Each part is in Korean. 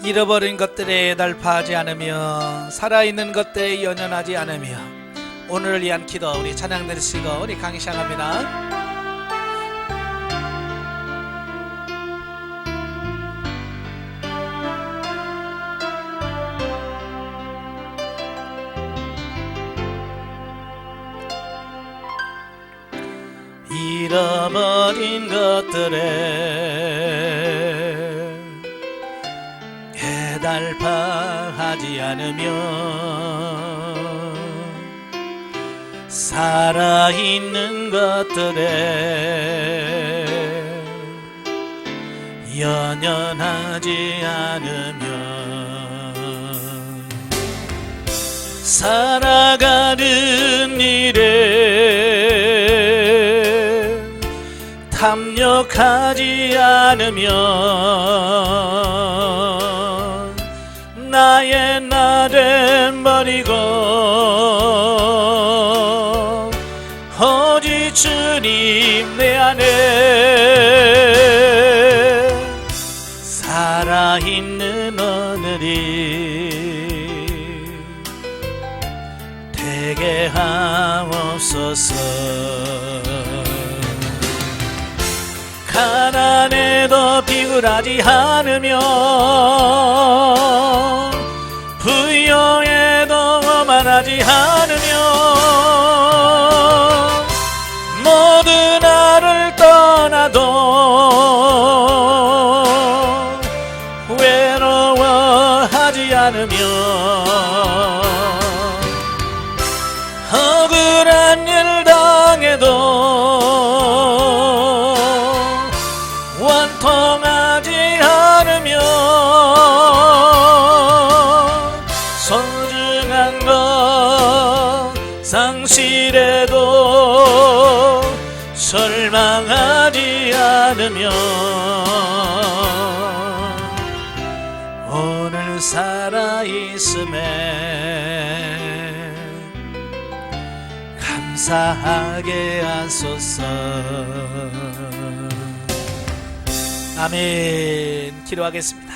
잃어버린 것들에 달파하지 않으며 살아있는 것들에 연연하지 않으며 오늘을 위한 기도 우리 찬양 드리시고 우리 강의 시작합니다. 잃어버린 것들에 해달파하지 않으며 살아있는 것들에 연연하지 않으며 살아가는 일에 탐욕하지 않으며 나의 나를 버리고 오직 주님 내 안에 살아있는 오늘이 되게 하옵소서. 가난해도 비굴하지 않으며 부여해도 오만하지 않으며 모든 나를 떠나도 외로워하지 않으며 억울한 일 당해도 원통하지 않으며 소중한 것 상실해도 절망하지 않으며 오늘 살아있음에 감사하게 하소서. 아멘. 기도하겠습니다.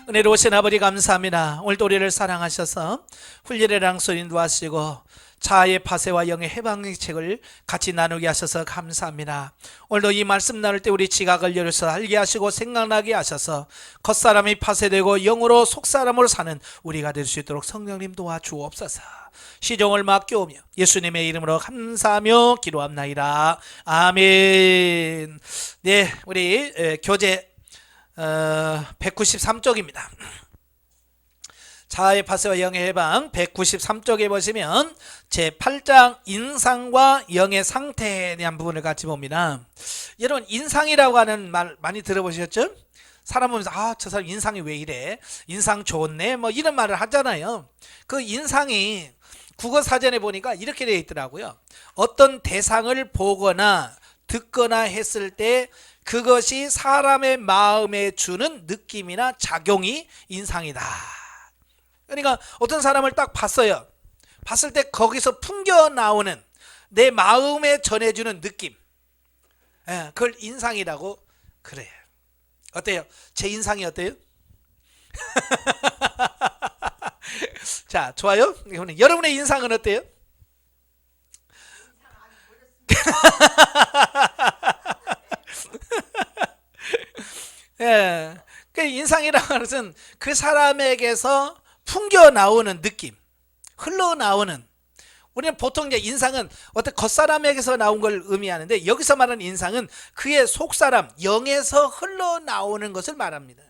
은혜로우신 아버지 감사합니다. 오늘도 우리를 사랑하셔서 훈련의 소리 인도하시고 자아의 파쇄와 영의 해방의 책을 같이 나누게 하셔서 감사합니다. 오늘도 이 말씀 나눌 때 우리 지각을 열어서 알게 하시고 생각나게 하셔서 겉사람이 파쇄되고 영으로 속사람으로 사는 우리가 될 수 있도록 성령님 도와주옵소서. 시종을 맡겨오며 예수님의 이름으로 감사하며 기도합나이다. 아멘. 네, 우리 교재 193쪽입니다. 자아의 파쇄와 영의 해방 193쪽에 보시면 제8장 인상과 영의 상태에 대한 부분을 같이 봅니다. 여러분, 인상이라고 하는 말 많이 들어보셨죠? 사람 보면서 저 사람 인상이 왜 이래? 인상 좋네? 뭐 이런 말을 하잖아요. 그 인상이 국어사전에 보니까 이렇게 되어 있더라고요. 어떤 대상을 보거나 듣거나 했을 때 그것이 사람의 마음에 주는 느낌이나 작용이 인상이다. 그러니까 어떤 사람을 딱 봤어요. 봤을 때 거기서 풍겨 나오는 내 마음에 전해주는 느낌, 그걸 인상이라고 그래요. 어때요? 제 인상이 어때요? 자, 좋아요. 여러분의 인상은 어때요? 예, 그 인상이라는 것은 그 사람에게서 풍겨 나오는 느낌, 흘러나오는. 우리는 보통 이제 인상은 어떤 겉사람에게서 나온 걸 의미하는데 여기서 말하는 인상은 그의 속사람, 영에서 흘러나오는 것을 말합니다.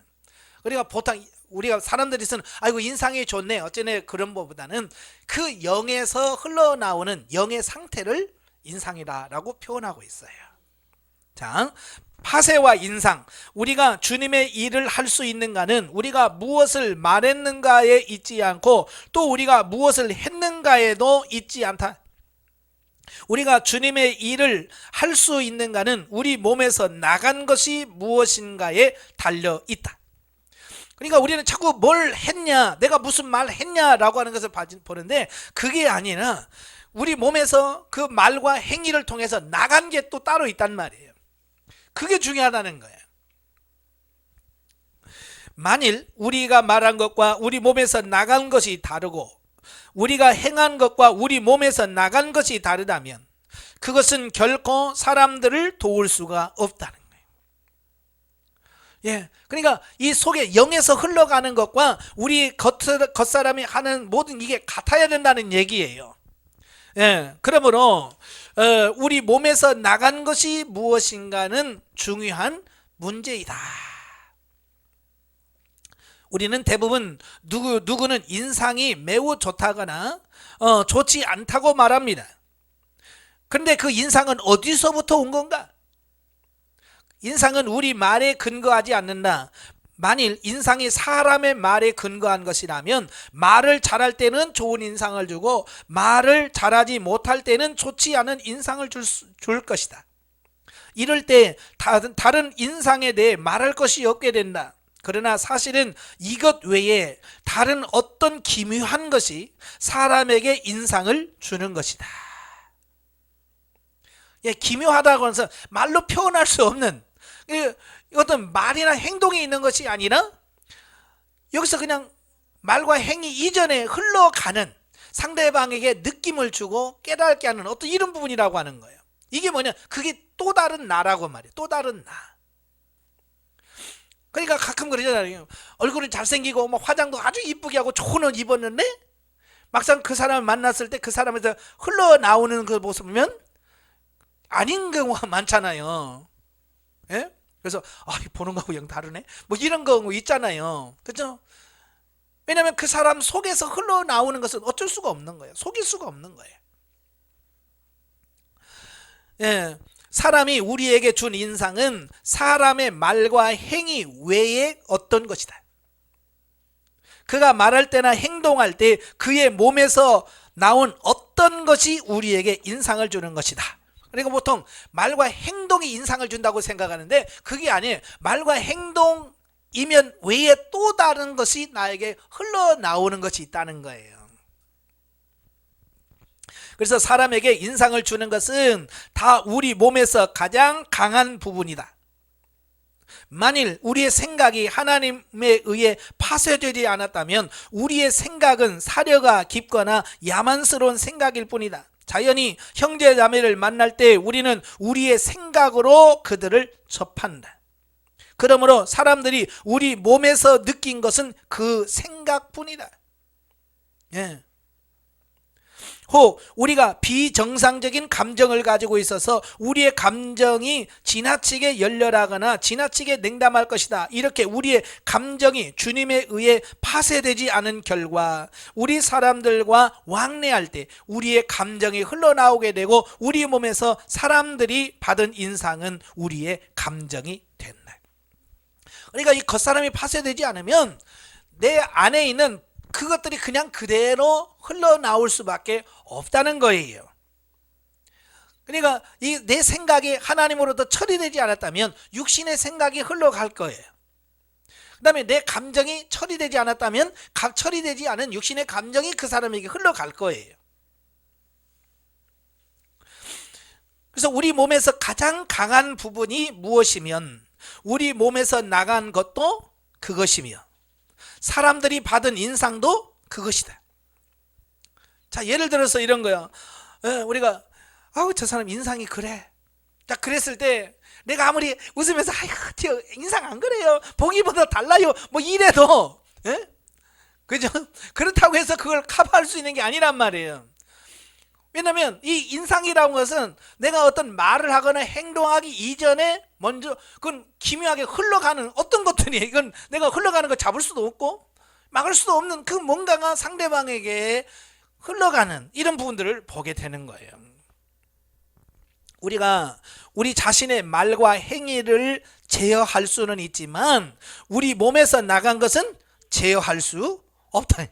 그러니까 보통 우리가 사람들이 쓰는 아이고 인상이 좋네 어쩌네 그런 것보다는 그 영에서 흘러나오는 영의 상태를 인상이다라고 표현하고 있어요. 자, 파쇄와 인상, 우리가 주님의 일을 할 수 있는가는 우리가 무엇을 말했는가에 있지 않고 또 우리가 무엇을 했는가에도 있지 않다. 우리가 주님의 일을 할 수 있는가는 우리 몸에서 나간 것이 무엇인가에 달려 있다. 그러니까 우리는 자꾸 뭘 했냐, 내가 무슨 말 했냐라고 하는 것을 보는데 그게 아니라 우리 몸에서 그 말과 행위를 통해서 나간 게 또 따로 있단 말이에요. 그게 중요하다는 거예요. 만일 우리가 말한 것과 우리 몸에서 나간 것이 다르고 우리가 행한 것과 우리 몸에서 나간 것이 다르다면 그것은 결코 사람들을 도울 수가 없다는 거예요. 예, 그러니까 이 속에 영에서 흘러가는 것과 우리 겉사람이 하는 모든 이게 같아야 된다는 얘기예요. 예, 그러므로 우리 몸에서 나간 것이 무엇인가는 중요한 문제이다. 우리는 대부분 누구는 인상이 매우 좋다거나 좋지 않다고 말합니다. 그런데 그 인상은 어디서부터 온 건가? 인상은 우리 말에 근거하지 않는다. 만일 인상이 사람의 말에 근거한 것이라면 말을 잘할 때는 좋은 인상을 주고 말을 잘하지 못할 때는 좋지 않은 인상을 줄 것이다. 이럴 때 다른 인상에 대해 말할 것이 없게 된다. 그러나 사실은 이것 외에 다른 어떤 기묘한 것이 사람에게 인상을 주는 것이다. 예, 기묘하다고 해서 말로 표현할 수 없는 어떤 말이나 행동이 있는 것이 아니라 여기서 그냥 말과 행위 이전에 흘러가는 상대방에게 느낌을 주고 깨닫게 하는 어떤 이런 부분이라고 하는 거예요. 이게 뭐냐? 그게 또 다른 나라고 말이에요. 또 다른 나. 그러니까 가끔 그러잖아요. 얼굴은 잘생기고 뭐 화장도 아주 이쁘게 하고 좋은 옷 입었는데 막상 그 사람을 만났을 때 그 사람에서 흘러나오는 그 모습 보면 아닌 경우가 많잖아요. 예? 그래서 보는 거하고 영 다르네. 뭐 이런 거 있잖아요. 그렇죠? 왜냐하면 그 사람 속에서 흘러나오는 것은 어쩔 수가 없는 거예요. 속일 수가 없는 거예요. 예, 사람이 우리에게 준 인상은 사람의 말과 행위 외에 어떤 것이다. 그가 말할 때나 행동할 때 그의 몸에서 나온 어떤 것이 우리에게 인상을 주는 것이다. 그러니까 보통 말과 행동이 인상을 준다고 생각하는데 그게 아니에요. 말과 행동이면 외에 또 다른 것이 나에게 흘러나오는 것이 있다는 거예요. 그래서 사람에게 인상을 주는 것은 다 우리 몸에서 가장 강한 부분이다. 만일 우리의 생각이 하나님에 의해 파쇄되지 않았다면 우리의 생각은 사려가 깊거나 야만스러운 생각일 뿐이다. 자연히 형제 자매를 만날 때 우리는 우리의 생각으로 그들을 접한다. 그러므로 사람들이 우리 몸에서 느낀 것은 그 생각뿐이다. 예. 혹 우리가 비정상적인 감정을 가지고 있어서 우리의 감정이 지나치게 열렬하거나 지나치게 냉담할 것이다. 이렇게 우리의 감정이 주님에 의해 파쇄되지 않은 결과 우리 사람들과 왕래할 때 우리의 감정이 흘러나오게 되고 우리 몸에서 사람들이 받은 인상은 우리의 감정이 된다. 그러니까 이 겉사람이 파쇄되지 않으면 내 안에 있는 그것들이 그냥 그대로 흘러나올 수밖에 없다는 거예요. 그러니까 이 내 생각이 하나님으로부터 처리되지 않았다면 육신의 생각이 흘러갈 거예요. 그 다음에 내 감정이 처리되지 않았다면 처리되지 않은 육신의 감정이 그 사람에게 흘러갈 거예요. 그래서 우리 몸에서 가장 강한 부분이 무엇이면 우리 몸에서 나간 것도 그것이며 사람들이 받은 인상도 그것이다. 자, 예를 들어서 이런 거요. 우리가 저 사람 인상이 그래. 자, 그랬을 때 내가 아무리 웃으면서 아이고 인상 안 그래요. 보기보다 달라요. 뭐 이래도 그죠? 그렇다고 해서 그걸 커버할 수 있는 게 아니란 말이에요. 왜냐하면 이 인상이라는 것은 내가 어떤 말을 하거나 행동하기 이전에 먼저 그건 기묘하게 흘러가는 어떤 것들이 이건 내가 흘러가는 거 잡을 수도 없고 막을 수도 없는 그 뭔가가 상대방에게 흘러가는 이런 부분들을 보게 되는 거예요. 우리가 우리 자신의 말과 행위를 제어할 수는 있지만 우리 몸에서 나간 것은 제어할 수 없다.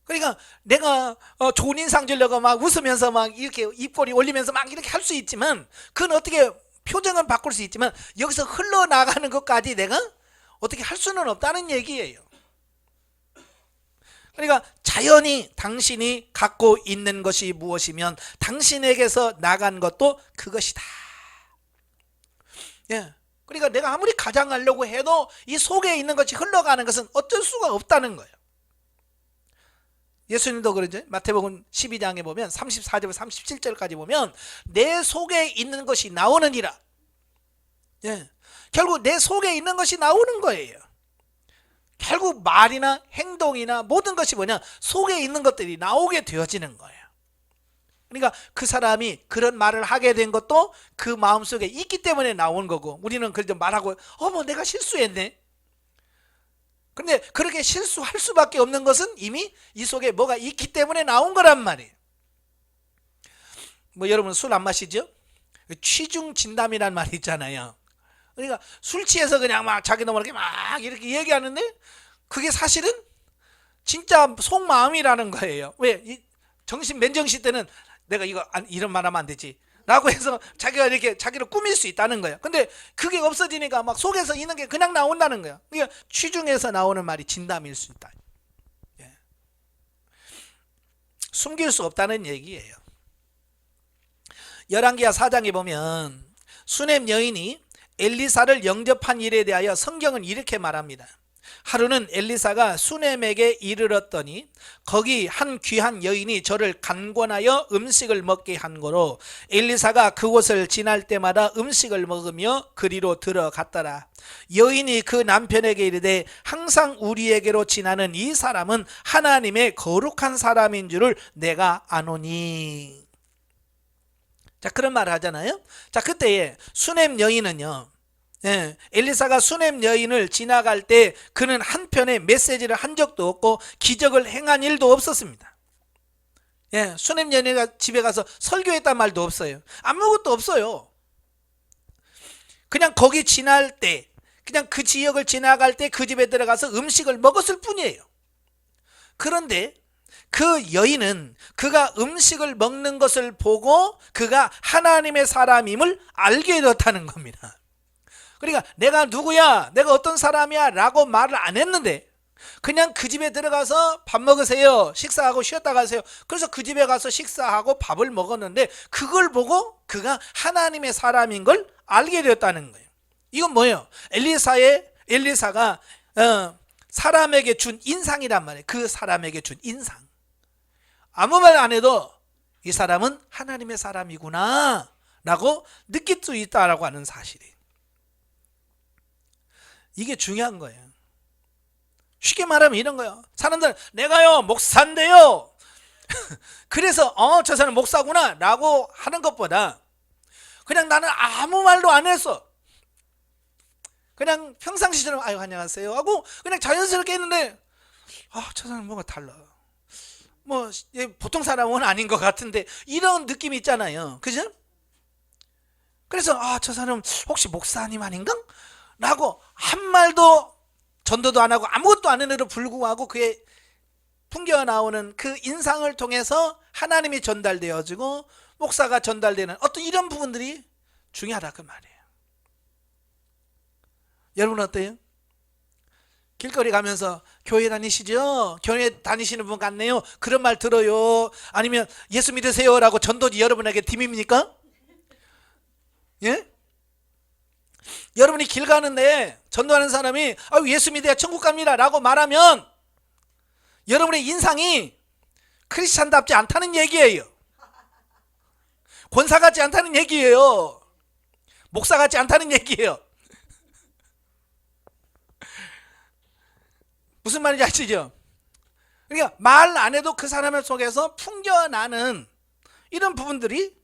그러니까 내가 좋은 인상 주려고 막 웃으면서 막 이렇게 입꼬리 올리면서 막 이렇게 할 수 있지만 그건 어떻게 표정은 바꿀 수 있지만 여기서 흘러나가는 것까지 내가 어떻게 할 수는 없다는 얘기예요. 그러니까 자연히 당신이 갖고 있는 것이 무엇이면 당신에게서 나간 것도 그것이다. 예. 그러니까 내가 아무리 가장하려고 해도 이 속에 있는 것이 흘러가는 것은 어쩔 수가 없다는 거예요. 예수님도 그러죠. 마태복음 12장에 보면 34절부터 37절까지 보면 내 속에 있는 것이 나오느니라. 예. 결국 내 속에 있는 것이 나오는 거예요. 결국 말이나 행동이나 모든 것이 뭐냐, 속에 있는 것들이 나오게 되어지는 거예요. 그러니까 그 사람이 그런 말을 하게 된 것도 그 마음속에 있기 때문에 나온 거고, 우리는 그래도 말하고 어머 내가 실수했네. 근데 그렇게 실수할 수밖에 없는 것은 이미 이 속에 뭐가 있기 때문에 나온 거란 말이에요. 뭐 여러분 술 안 마시죠? 취중 진담이란 말이 있잖아요. 그러니까 술 취해서 그냥 막 자기 너머렇게 막 이렇게 얘기하는데 그게 사실은 진짜 속마음이라는 거예요. 왜? 이 정신 맨정신 때는 내가 이거 이런 말 하면 안 되지 라고 해서 자기가 이렇게 자기를 꾸밀 수 있다는 거예요. 근데 그게 없어지니까 막 속에서 있는 게 그냥 나온다는 거예요. 그러니까 취중에서 나오는 말이 진담일 수 있다. 예. 숨길 수 없다는 얘기예요. 열왕기하 4장에 보면 수넴 여인이 엘리사를 영접한 일에 대하여 성경은 이렇게 말합니다. 하루는 엘리사가 수넴에게 이르렀더니 거기 한 귀한 여인이 저를 간권하여 음식을 먹게 한 거로 엘리사가 그곳을 지날 때마다 음식을 먹으며 그리로 들어갔더라. 여인이 그 남편에게 이르되 항상 우리에게로 지나는 이 사람은 하나님의 거룩한 사람인 줄을 내가 아노니. 자, 그런 말을 하잖아요. 자, 그때에 수넴 여인은요, 예, 엘리사가 수넴 여인을 지나갈 때 그는 한편의 메시지를 한 적도 없고 기적을 행한 일도 없었습니다. 예, 수넴 여인이 집에 가서 설교했단 말도 없어요. 아무것도 없어요. 그냥 거기 지날 때, 그냥 그 지역을 지나갈 때 그 집에 들어가서 음식을 먹었을 뿐이에요. 그런데 그 여인은 그가 음식을 먹는 것을 보고 그가 하나님의 사람임을 알게 되었다는 겁니다. 그러니까 내가 누구야, 내가 어떤 사람이야 라고 말을 안 했는데 그냥 그 집에 들어가서 밥 먹으세요, 식사하고 쉬었다 가세요. 그래서 그 집에 가서 식사하고 밥을 먹었는데 그걸 보고 그가 하나님의 사람인 걸 알게 되었다는 거예요. 이건 뭐예요? 엘리사가 사람에게 준 인상이란 말이에요. 그 사람에게 준 인상. 아무 말 안 해도 이 사람은 하나님의 사람이구나 라고 느낄 수 있다라고 하는 사실이에요. 이게 중요한 거예요. 쉽게 말하면 이런 거예요. 사람들은 내가요 목사인데요 그래서 저 사람 목사구나 라고 하는 것보다 그냥 나는 아무 말도 안 했어, 그냥 평상시처럼 아유 안녕하세요 하고 그냥 자연스럽게 했는데 저 사람 뭔가 달라, 뭐 보통 사람은 아닌 것 같은데 이런 느낌이 있잖아요. 그죠? 그래서 저 사람 혹시 목사님 아닌가? 라고 한 말도 전도도 안 하고 아무것도 안 했는데도 불구하고 그의 풍겨 나오는 그 인상을 통해서 하나님이 전달되어지고 목사가 전달되는 어떤 이런 부분들이 중요하다 그 말이에요. 여러분 어때요? 길거리 가면서 교회 다니시죠? 교회 다니시는 분 같네요. 그런 말 들어요. 아니면 예수 믿으세요 라고 전도지 여러분에게 팀입니까? 예? 여러분이 길 가는데 전도하는 사람이 예수 믿어야 천국 갑니다 라고 말하면 여러분의 인상이 크리스찬답지 않다는 얘기예요. 권사 같지 않다는 얘기예요. 목사 같지 않다는 얘기예요. 무슨 말인지 아시죠? 그러니까 말 안 해도 그 사람 속에서 풍겨나는 이런 부분들이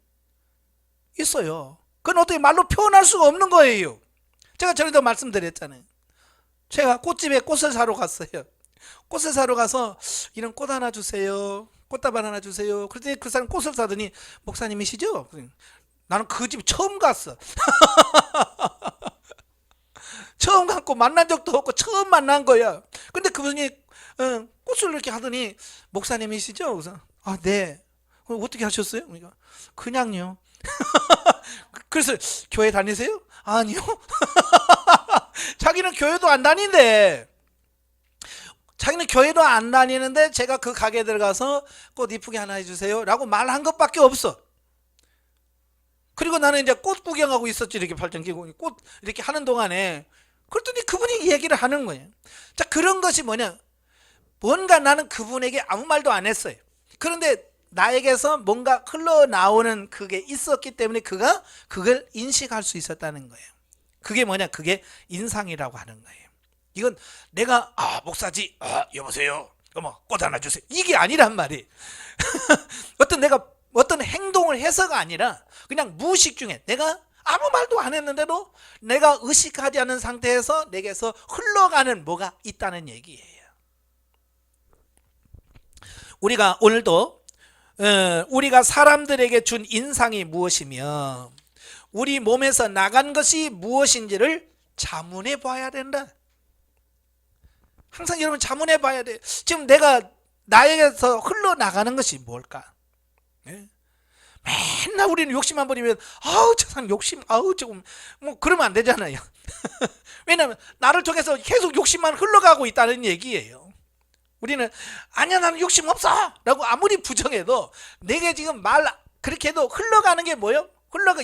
있어요. 그건 어떻게 말로 표현할 수가 없는 거예요. 제가 전에도 말씀드렸잖아요. 제가 꽃집에 꽃을 사러 갔어요. 꽃을 사러 가서 이런 꽃 하나 주세요, 꽃다발 하나 주세요. 그랬더니 그 사람 꽃을 사더니 목사님이시죠? 나는 그 집 처음 갔어. 처음 갔고 만난 적도 없고 처음 만난 거야. 근데 그분이 꽃을 이렇게 하더니 목사님이시죠? 그래서 네. 어떻게 하셨어요? 그러니까 그냥요. 그래서 교회 다니세요? 아니요. 자기는 교회도 안 다니는데 제가 그 가게에 들어가서 꽃 이쁘게 하나 해주세요 라고 말한 것밖에 없어. 그리고 나는 이제 꽃 구경하고 있었지. 이렇게 팔짱 끼고 꽃 이렇게 하는 동안에 그랬더니 그분이 얘기를 하는 거예요. 자, 그런 것이 뭐냐, 뭔가 나는 그분에게 아무 말도 안 했어요. 그런데 나에게서 뭔가 흘러나오는 그게 있었기 때문에 그가 그걸 인식할 수 있었다는 거예요. 그게 뭐냐, 그게 인상이라고 하는 거예요. 이건 내가 목사지, 여보세요, 꽃 하나 주세요, 이게 아니란 말이에요. 내가 어떤 행동을 해서가 아니라 그냥 무의식 중에 내가 아무 말도 안 했는데도 내가 의식하지 않은 상태에서 내게서 흘러가는 뭐가 있다는 얘기예요. 우리가 오늘도 우리가 사람들에게 준 인상이 무엇이며 우리 몸에서 나간 것이 무엇인지를 자문해 봐야 된다. 항상 여러분 자문해 봐야 돼. 지금 내가 나에게서 흘러나가는 것이 뭘까? 맨날 우리는 욕심 한 번이면 저 사람 욕심 조금 그러면 안 되잖아요. 왜냐하면 나를 통해서 계속 욕심만 흘러가고 있다는 얘기예요. 우리는 아니야 나는 욕심 없어 라고 아무리 부정해도 내게 지금 그렇게 해도 흘러가는 게 뭐예요?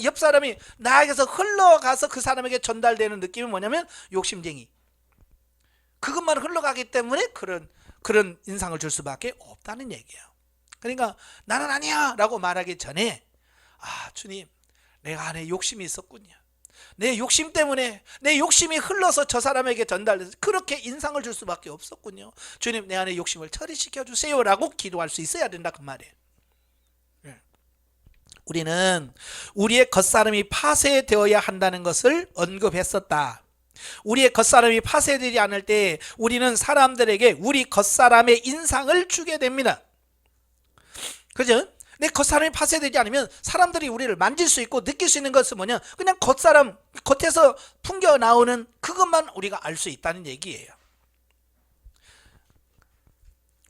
옆 사람이 나에게서 흘러가서 그 사람에게 전달되는 느낌이 뭐냐면 욕심쟁이. 그것만 흘러가기 때문에 그런 인상을 줄 수밖에 없다는 얘기예요. 그러니까 나는 아니야 라고 말하기 전에 주님, 내가 안에 욕심이 있었군요. 내 욕심 때문에 내 욕심이 흘러서 저 사람에게 전달돼서 그렇게 인상을 줄 수밖에 없었군요. 주님, 내 안에 욕심을 처리시켜 주세요 라고 기도할 수 있어야 된다, 그 말이에요. 우리는 우리의 겉사람이 파쇄되어야 한다는 것을 언급했었다. 우리의 겉사람이 파쇄되지 않을 때 우리는 사람들에게 우리 겉사람의 인상을 주게 됩니다. 그죠? 내 겉사람이 파쇄되지 않으면 사람들이 우리를 만질 수 있고 느낄 수 있는 것은 뭐냐, 그냥 겉에서 풍겨 나오는 그것만 우리가 알 수 있다는 얘기예요.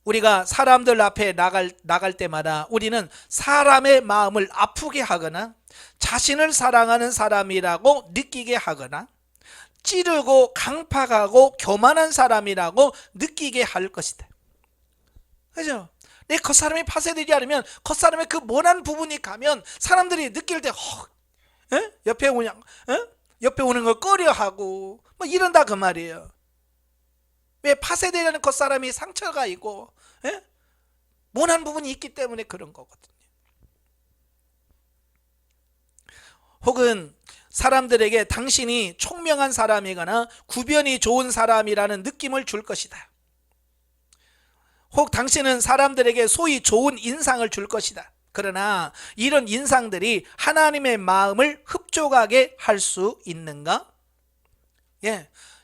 우리가 사람들 앞에 나갈 때마다 우리는 사람의 마음을 아프게 하거나 자신을 사랑하는 사람이라고 느끼게 하거나 찌르고 강팍하고 교만한 사람이라고 느끼게 할 것이다. 그죠? 내 겉사람이 파쇄되지 않으면 겉사람의 그 모난 부분이 가면 사람들이 느낄 때 옆에 오는 걸 꺼려하고 이런다 그 말이에요. 왜? 파쇄되려는 겉사람이 상처가 있고 모난 부분이 있기 때문에 그런 거거든요. 혹은 사람들에게 당신이 총명한 사람이거나 구변이 좋은 사람이라는 느낌을 줄 것이다. 혹 당신은 사람들에게 소위 좋은 인상을 줄 것이다. 그러나 이런 인상들이 하나님의 마음을 흡족하게 할 수 있는가?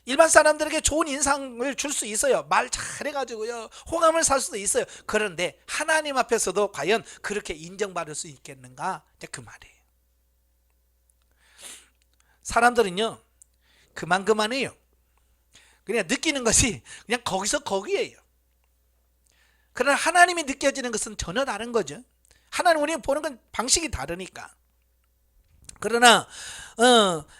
일반 사람들에게 좋은 인상을 줄 수 있어요. 말 잘해가지고요, 호감을 살 수도 있어요. 그런데 하나님 앞에서도 과연 그렇게 인정받을 수 있겠는가? 그 말이에요. 사람들은요 그만해요. 그냥 느끼는 것이 그냥 거기서 거기에요. 그러나 하나님이 느껴지는 것은 전혀 다른 거죠. 하나님 우리가 보는 건 방식이 다르니까. 그러나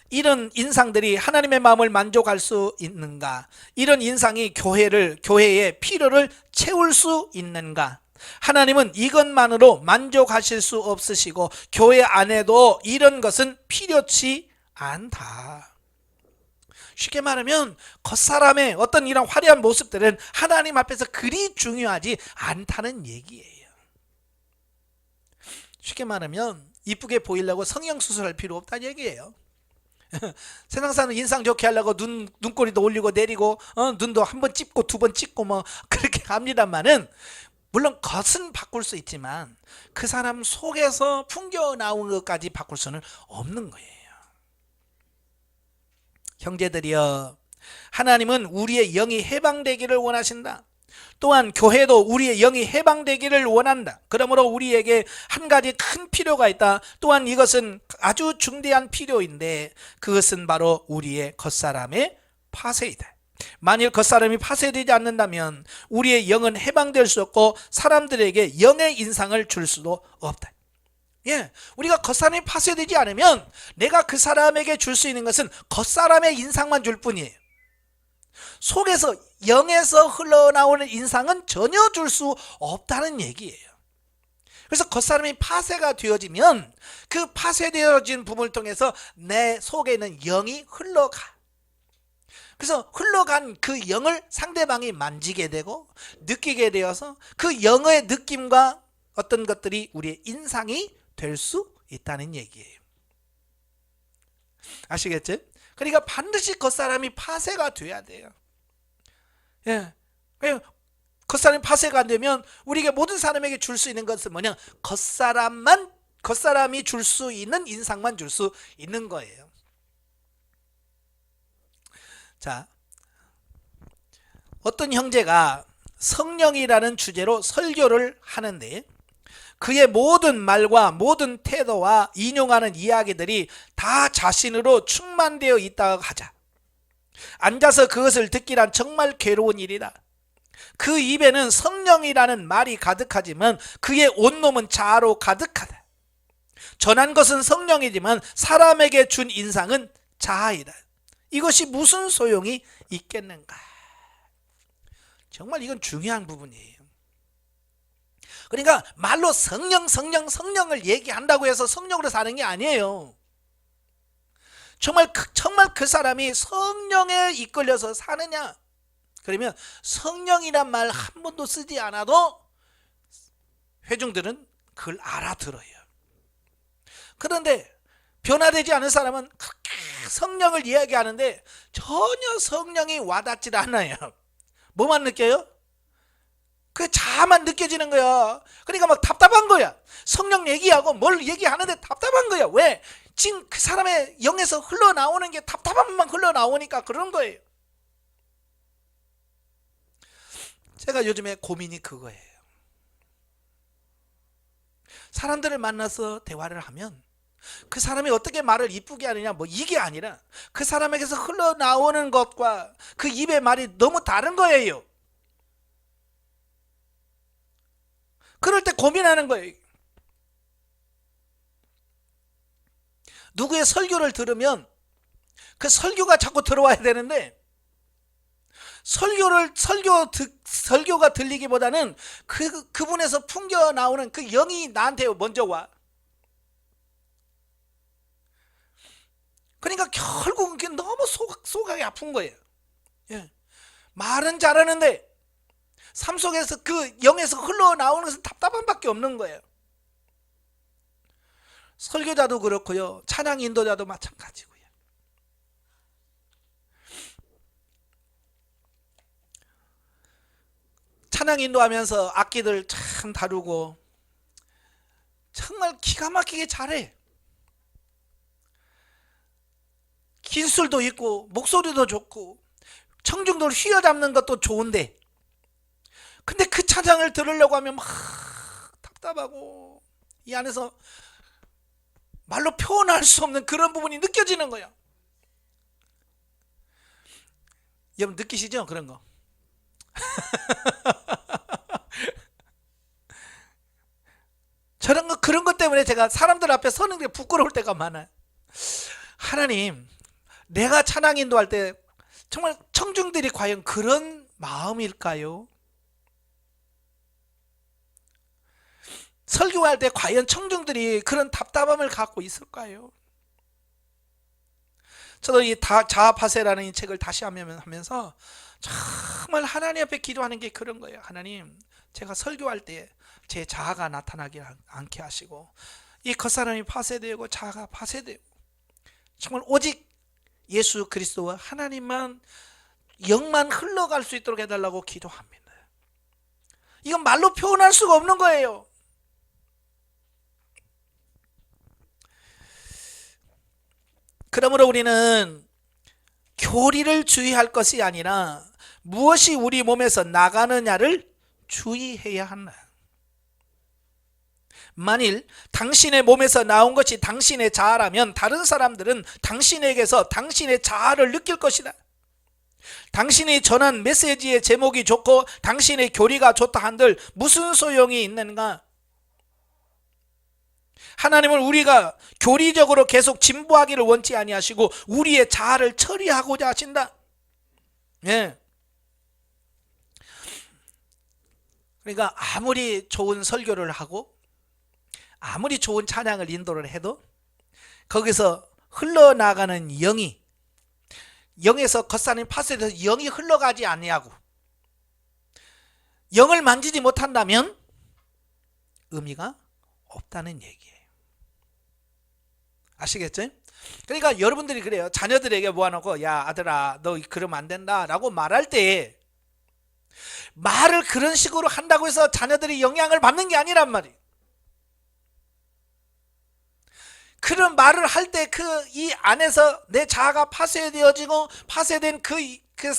이런 인상들이 하나님의 마음을 만족할 수 있는가? 이런 인상이 교회의 필요를 채울 수 있는가? 하나님은 이것만으로 만족하실 수 없으시고 교회 안에도 이런 것은 필요치 않다. 쉽게 말하면 겉사람의 어떤 이런 화려한 모습들은 하나님 앞에서 그리 중요하지 않다는 얘기예요. 쉽게 말하면 이쁘게 보이려고 성형수술할 필요 없다는 얘기예요. 세상 사람 인상 좋게 하려고 눈꼬리도 올리고 내리고 눈도 한 번 찝고 두 번 찝고 그렇게 합니다만은, 물론 겉은 바꿀 수 있지만 그 사람 속에서 풍겨 나온 것까지 바꿀 수는 없는 거예요. 형제들이여, 하나님은 우리의 영이 해방되기를 원하신다. 또한 교회도 우리의 영이 해방되기를 원한다. 그러므로 우리에게 한 가지 큰 필요가 있다. 또한 이것은 아주 중대한 필요인데 그것은 바로 우리의 겉사람의 파쇄이다. 만일 겉사람이 파쇄되지 않는다면 우리의 영은 해방될 수 없고 사람들에게 영의 인상을 줄 수도 없다. 우리가 겉사람이 파쇄되지 않으면 내가 그 사람에게 줄 수 있는 것은 겉사람의 인상만 줄 뿐이에요. 속에서 영에서 흘러나오는 인상은 전혀 줄 수 없다는 얘기예요. 그래서 겉사람이 파쇄가 되어지면 그 파쇄되어진 부분을 통해서 내 속에 있는 영이 흘러가. 그래서 흘러간 그 영을 상대방이 만지게 되고 느끼게 되어서 그 영의 느낌과 어떤 것들이 우리의 인상이 될 수 있다는 얘기예요. 아시겠죠? 그러니까 반드시 겉사람이 파쇄가 돼야 돼요. 예. 겉사람이 파쇄가 안 되면 우리에게 모든 사람에게 줄 수 있는 것은 뭐냐? 겉사람이 줄 수 있는 인상만 줄 수 있는 거예요. 자, 어떤 형제가 성령이라는 주제로 설교를 하는데 그의 모든 말과 모든 태도와 인용하는 이야기들이 다 자신으로 충만되어 있다고 하자. 앉아서 그것을 듣기란 정말 괴로운 일이다. 그 입에는 성령이라는 말이 가득하지만 그의 온몸은 자아로 가득하다. 전한 것은 성령이지만 사람에게 준 인상은 자아이다. 이것이 무슨 소용이 있겠는가? 정말 이건 중요한 부분이에요. 그러니까 말로 성령을 얘기한다고 해서 성령으로 사는 게 아니에요. 정말 그 사람이 성령에 이끌려서 사느냐? 그러면 성령이란 말 한 번도 쓰지 않아도 회중들은 그걸 알아들어요. 그런데 변화되지 않은 사람은 그렇게 성령을 이야기하는데 전혀 성령이 와닿지 않아요. 뭐만 느껴요? 그 자아만 느껴지는 거야. 그러니까 막 답답한 거야. 성령 얘기하고 뭘 얘기하는데 답답한 거야. 왜? 지금 그 사람의 영에서 흘러나오는 게 답답함만 흘러나오니까 그런 거예요. 제가 요즘에 고민이 그거예요. 사람들을 만나서 대화를 하면 그 사람이 어떻게 말을 이쁘게 하느냐 뭐 이게 아니라 그 사람에게서 흘러나오는 것과 그 입의 말이 너무 다른 거예요. 그럴 때 고민하는 거예요. 누구의 설교를 들으면 그 설교가 자꾸 들어와야 되는데 설교가 들리기보다는 그분에서 풍겨 나오는 그 영이 나한테 먼저 와. 그러니까 결국은 그게 너무 속이 아픈 거예요. 예. 말은 잘하는데 삶 속에서 그 영에서 흘러나오는 것은 답답함밖에 없는 거예요. 설교자도 그렇고요. 찬양 인도자도 마찬가지고요. 찬양 인도하면서 악기들 참 다루고 정말 기가 막히게 잘해. 기술도 있고 목소리도 좋고 청중들 휘어잡는 것도 좋은데 근데 그 찬양을 들으려고 하면 막 답답하고 이 안에서 말로 표현할 수 없는 그런 부분이 느껴지는 거야. 여러분 느끼시죠? 그런 거. 그런 것 때문에 제가 사람들 앞에 서는 게 부끄러울 때가 많아요. 하나님, 내가 찬양 인도할 때 정말 청중들이 과연 그런 마음일까요? 설교할 때 과연 청중들이 그런 답답함을 갖고 있을까요? 저도 이 자아파쇄라는 이 책을 다시 하면서 정말 하나님 앞에 기도하는 게 그런 거예요. 하나님, 제가 설교할 때 제 자아가 나타나지 않게 하시고 이 겉사람이 파쇄되고 자아가 파쇄되고 정말 오직 예수 그리스도와 하나님만 영만 흘러갈 수 있도록 해달라고 기도합니다. 이건 말로 표현할 수가 없는 거예요. 그러므로 우리는 교리를 주의할 것이 아니라 무엇이 우리 몸에서 나가느냐를 주의해야 한다. 만일 당신의 몸에서 나온 것이 당신의 자아라면 다른 사람들은 당신에게서 당신의 자아를 느낄 것이다. 당신이 전한 메시지의 제목이 좋고 당신의 교리가 좋다 한들 무슨 소용이 있는가? 하나님은 우리가 교리적으로 계속 진보하기를 원치 아니하시고 우리의 자아를 처리하고자 하신다. 예. 그러니까 아무리 좋은 설교를 하고 아무리 좋은 찬양을 인도를 해도 거기서 흘러나가는 영에서 겉사람이 파쇄돼서 영이 흘러가지 않냐고, 영을 만지지 못한다면 의미가 없다는 얘기예요. 아시겠죠? 그러니까 여러분들이 그래요. 자녀들에게 모아놓고 야 아들아 너 그러면 안 된다 라고 말할 때 말을 그런 식으로 한다고 해서 자녀들이 영향을 받는 게 아니란 말이에요. 그런 말을 할 때 그 이 안에서 내 자아가 파쇄되어지고 파쇄된 그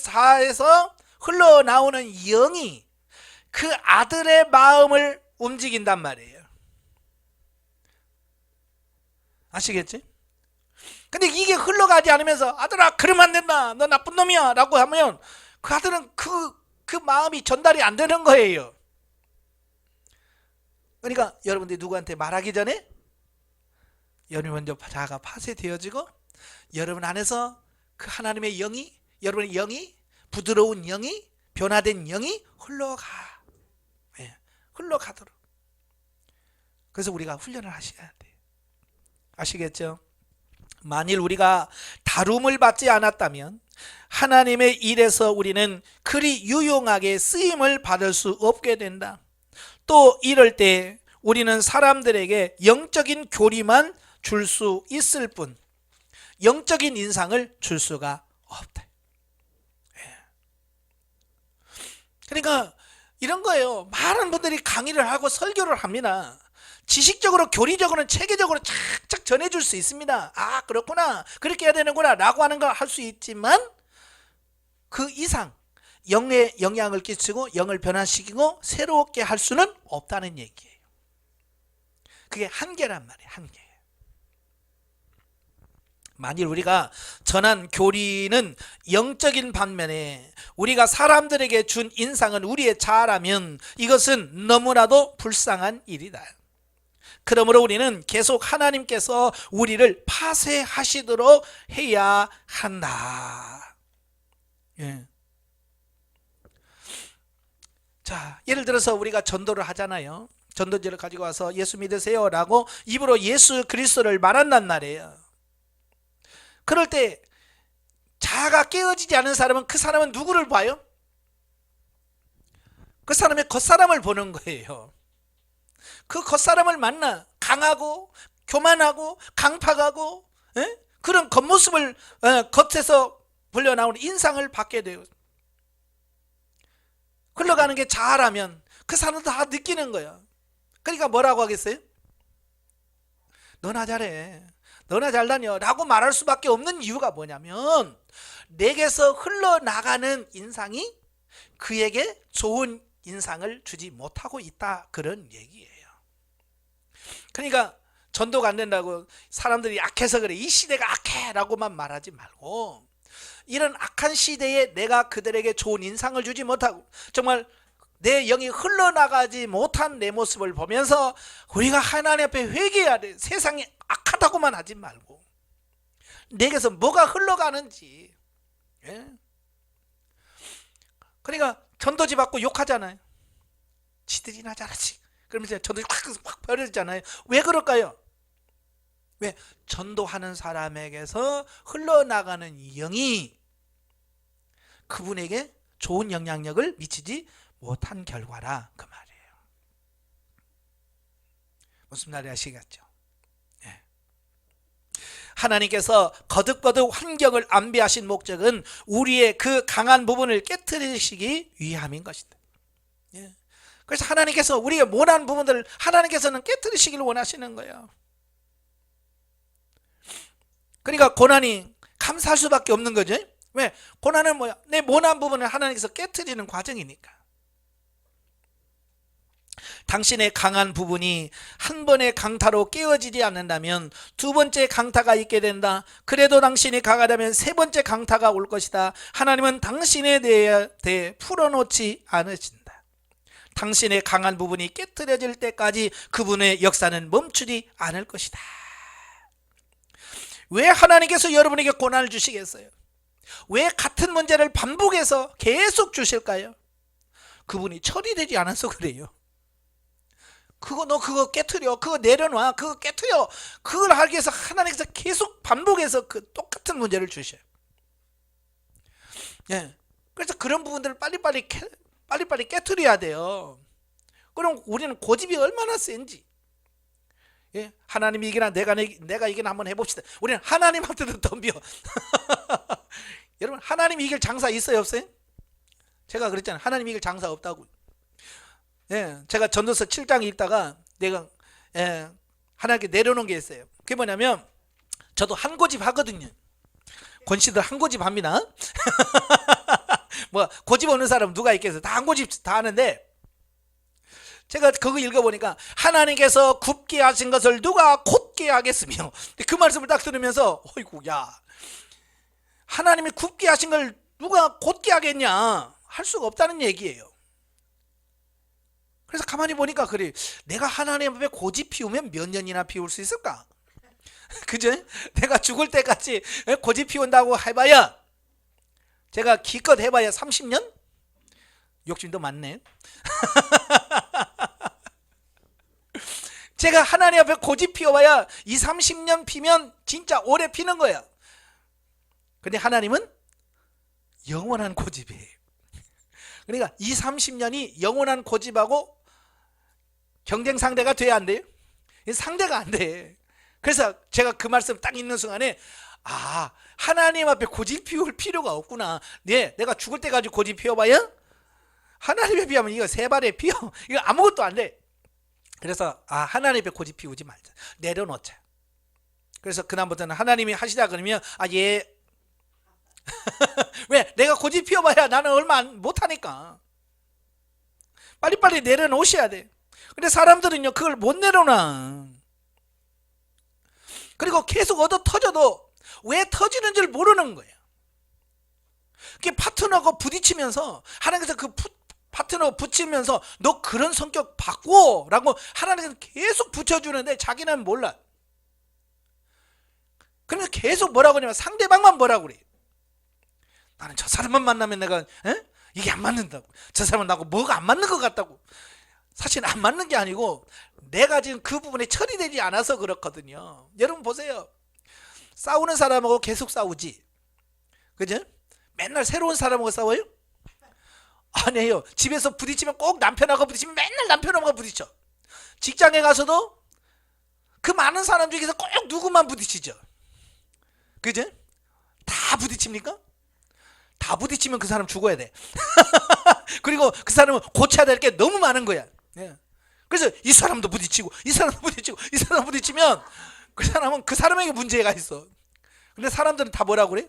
자아에서 흘러나오는 영이 그 아들의 마음을 움직인단 말이에요. 아시겠지? 근데 이게 흘러가지 않으면서 아들아 그러면 안 된다 너 나쁜 놈이야 라고 하면 그 아들은 그 마음이 전달이 안 되는 거예요. 그러니까 여러분들이 누구한테 말하기 전에 여러분 먼저 자아가 파쇄되어지고 여러분 안에서 그 하나님의 영이, 여러분의 영이, 부드러운 영이, 변화된 영이 흘러가도록. 그래서 우리가 훈련을 하셔야 돼요. 아시겠죠? 만일 우리가 다룸을 받지 않았다면 하나님의 일에서 우리는 그리 유용하게 쓰임을 받을 수 없게 된다. 또 이럴 때 우리는 사람들에게 영적인 교리만 줄 수 있을 뿐 영적인 인상을 줄 수가 없다. 그러니까 이런 거예요. 많은 분들이 강의를 하고 설교를 합니다. 지식적으로 교리적으로는 체계적으로 착착 전해줄 수 있습니다. 아 그렇구나 그렇게 해야 되는구나 라고 하는 걸 할 수 있지만 그 이상 영에 영향을 끼치고 영을 변화시키고 새롭게 할 수는 없다는 얘기예요. 그게 한계란 말이에요. 한계. 만일 우리가 전한 교리는 영적인 반면에 우리가 사람들에게 준 인상은 우리의 자아라면 이것은 너무나도 불쌍한 일이다. 그러므로 우리는 계속 하나님께서 우리를 파쇄하시도록 해야 한다. 예. 자, 예를 들어서 우리가 전도를 하잖아요. 전도지를 가지고 와서 예수 믿으세요 라고 입으로 예수 그리스도를 말한단 말이에요. 그럴 때 자아가 깨어지지 않은 사람은 그 사람은 누구를 봐요? 그 사람의 겉사람을 보는 거예요. 그 겉사람을 만나 강하고 교만하고 강팍하고 그런 겉모습을 겉에서 불려나오는 인상을 받게 돼요. 흘러가는 게 자아라면 그 사람도 다 느끼는 거예요. 그러니까 뭐라고 하겠어요? 너나 잘해 너나 잘다녀 라고 말할 수밖에 없는 이유가 뭐냐면 내게서 흘러나가는 인상이 그에게 좋은 인상을 주지 못하고 있다 그런 얘기예요. 그러니까 전도가 안 된다고 사람들이 악해서 그래 이 시대가 악해 라고만 말하지 말고 이런 악한 시대에 내가 그들에게 좋은 인상을 주지 못하고 정말 내 영이 흘러나가지 못한 내 모습을 보면서 우리가 하나님 앞에 회개해야 돼. 세상이 악하다고만 하지 말고 내게서 뭐가 흘러가는지. 그러니까 전도지 받고 욕하잖아요. 지들이나 잘하지. 그러면서 전도지 확 버려지잖아요. 왜 그럴까요? 왜? 전도하는 사람에게서 흘러나가는 영이 그분에게 좋은 영향력을 미치지 못한 결과라 그 말이에요. 무슨 말인지 아시겠죠? 하나님께서 거듭거듭 환경을 안배하신 목적은 우리의 그 강한 부분을 깨트리시기 위함인 것이다. 그래서 하나님께서 우리의 모난 부분들을 하나님께서는 깨트리시기를 원하시는 거예요. 그러니까 고난이 감사할 수밖에 없는 거죠. 왜? 고난은 뭐야? 내 모난 부분을 하나님께서 깨트리는 과정이니까. 당신의 강한 부분이 한 번의 강타로 깨어지지 않는다면 두 번째 강타가 있게 된다. 그래도 당신이 강하다면 세 번째 강타가 올 것이다. 하나님은 당신에 대해 풀어놓지 않으신다. 당신의 강한 부분이 깨트려질 때까지 그분의 역사는 멈추지 않을 것이다. 왜 하나님께서 여러분에게 고난을 주시겠어요? 왜 같은 문제를 반복해서 계속 주실까요? 그분이 처리되지 않아서 그래요. 너 그거 깨트려, 그거 내려놔, 그거 깨트려. 그걸 하기 위해서 하나님께서 계속 반복해서 그 똑같은 문제를 주셔요. 예. 그래서 그런 부분들을 빨리빨리 깨트려야 돼요. 그럼 우리는 고집이 얼마나 센지. 예? 하나님이 이기나 내가 이기나 한번 해봅시다. 우리는 하나님한테도 덤벼. 여러분, 하나님이 이길 장사 있어요, 없어요? 제가 그랬잖아요. 하나님이 이길 장사 없다고. 예, 제가 전도서 7장 읽다가 내가 하나님께 내려놓은 게 있어요. 그게 뭐냐면, 저도 한 고집 하거든요. 권씨들 한 고집 합니다. 뭐 고집 없는 사람 누가 있겠어요? 다 한 고집 다 하는데, 제가 그거 읽어보니까 하나님께서 굽게 하신 것을 누가 곧게 하겠으며, 그 말씀을 딱 들으면서 어이구, 야, 하나님이 굽게 하신 걸 누가 곧게 하겠냐? 할 수가 없다는 얘기예요. 그래서 가만히 보니까 그래, 내가 하나님 앞에 고집 피우면 몇 년이나 피울 수 있을까? 그죠? 내가 죽을 때까지 고집 피운다고 해봐야, 제가 기껏 해봐야 30년? 욕심도 많네. 제가 하나님 앞에 고집 피워봐야 30년 피면 진짜 오래 피는 거야. 근데 하나님은 영원한 고집이에요. 그러니까 30년이 영원한 고집하고 경쟁 상대가 돼야 안 돼요? 상대가 안 돼. 그래서 제가 그 말씀 딱 읽는 순간에, 아, 하나님 앞에 고집 피울 필요가 없구나. 네, 내가 죽을 때까지 고집 피워봐야 하나님에 비하면 이거 세 발에 피워. 이거 아무것도 안 돼. 그래서 하나님 앞에 고집 피우지 말자. 내려놓자. 그래서 그다음부터는 하나님이 하시다 그러면 예. 왜? 내가 고집 피워봐야 나는 얼마 못하니까. 빨리빨리 내려놓으셔야 돼. 근데 사람들은요, 그걸 못 내려놔. 그리고 계속 얻어 터져도 왜 터지는 줄 모르는 거예요. 그게 파트너하고 부딪히면서 하나님께서 그 파트너 붙이면서 너 그런 성격 바꿔 라고 하나님께서 계속 붙여주는데 자기는 몰라. 그러면 계속 뭐라고 하냐면 상대방만 뭐라고 그래. 나는 저 사람만 만나면 내가 이게 안 맞는다고. 저 사람은 나하고 뭐가 안 맞는 것 같다고. 사실 안 맞는 게 아니고 내가 지금 그 부분이 처리되지 않아서 그렇거든요. 여러분 보세요. 싸우는 사람하고 계속 싸우지. 그죠? 맨날 새로운 사람하고 싸워요? 아니에요. 집에서 부딪히면 꼭 남편하고 부딪히면 맨날 남편하고 부딪혀. 직장에 가서도 그 많은 사람 중에서 꼭 누구만 부딪히죠. 그죠? 다 부딪힙니까? 다 부딪히면 그 사람 죽어야 돼. 그리고 그 사람은 고쳐야 될 게 너무 많은 거야. 그래서 이 사람도 부딪히고 이 사람도 부딪히고 이 사람 부딪히면 그 사람은 그 사람에게 문제가 있어. 근데 사람들은 다 뭐라고 그래?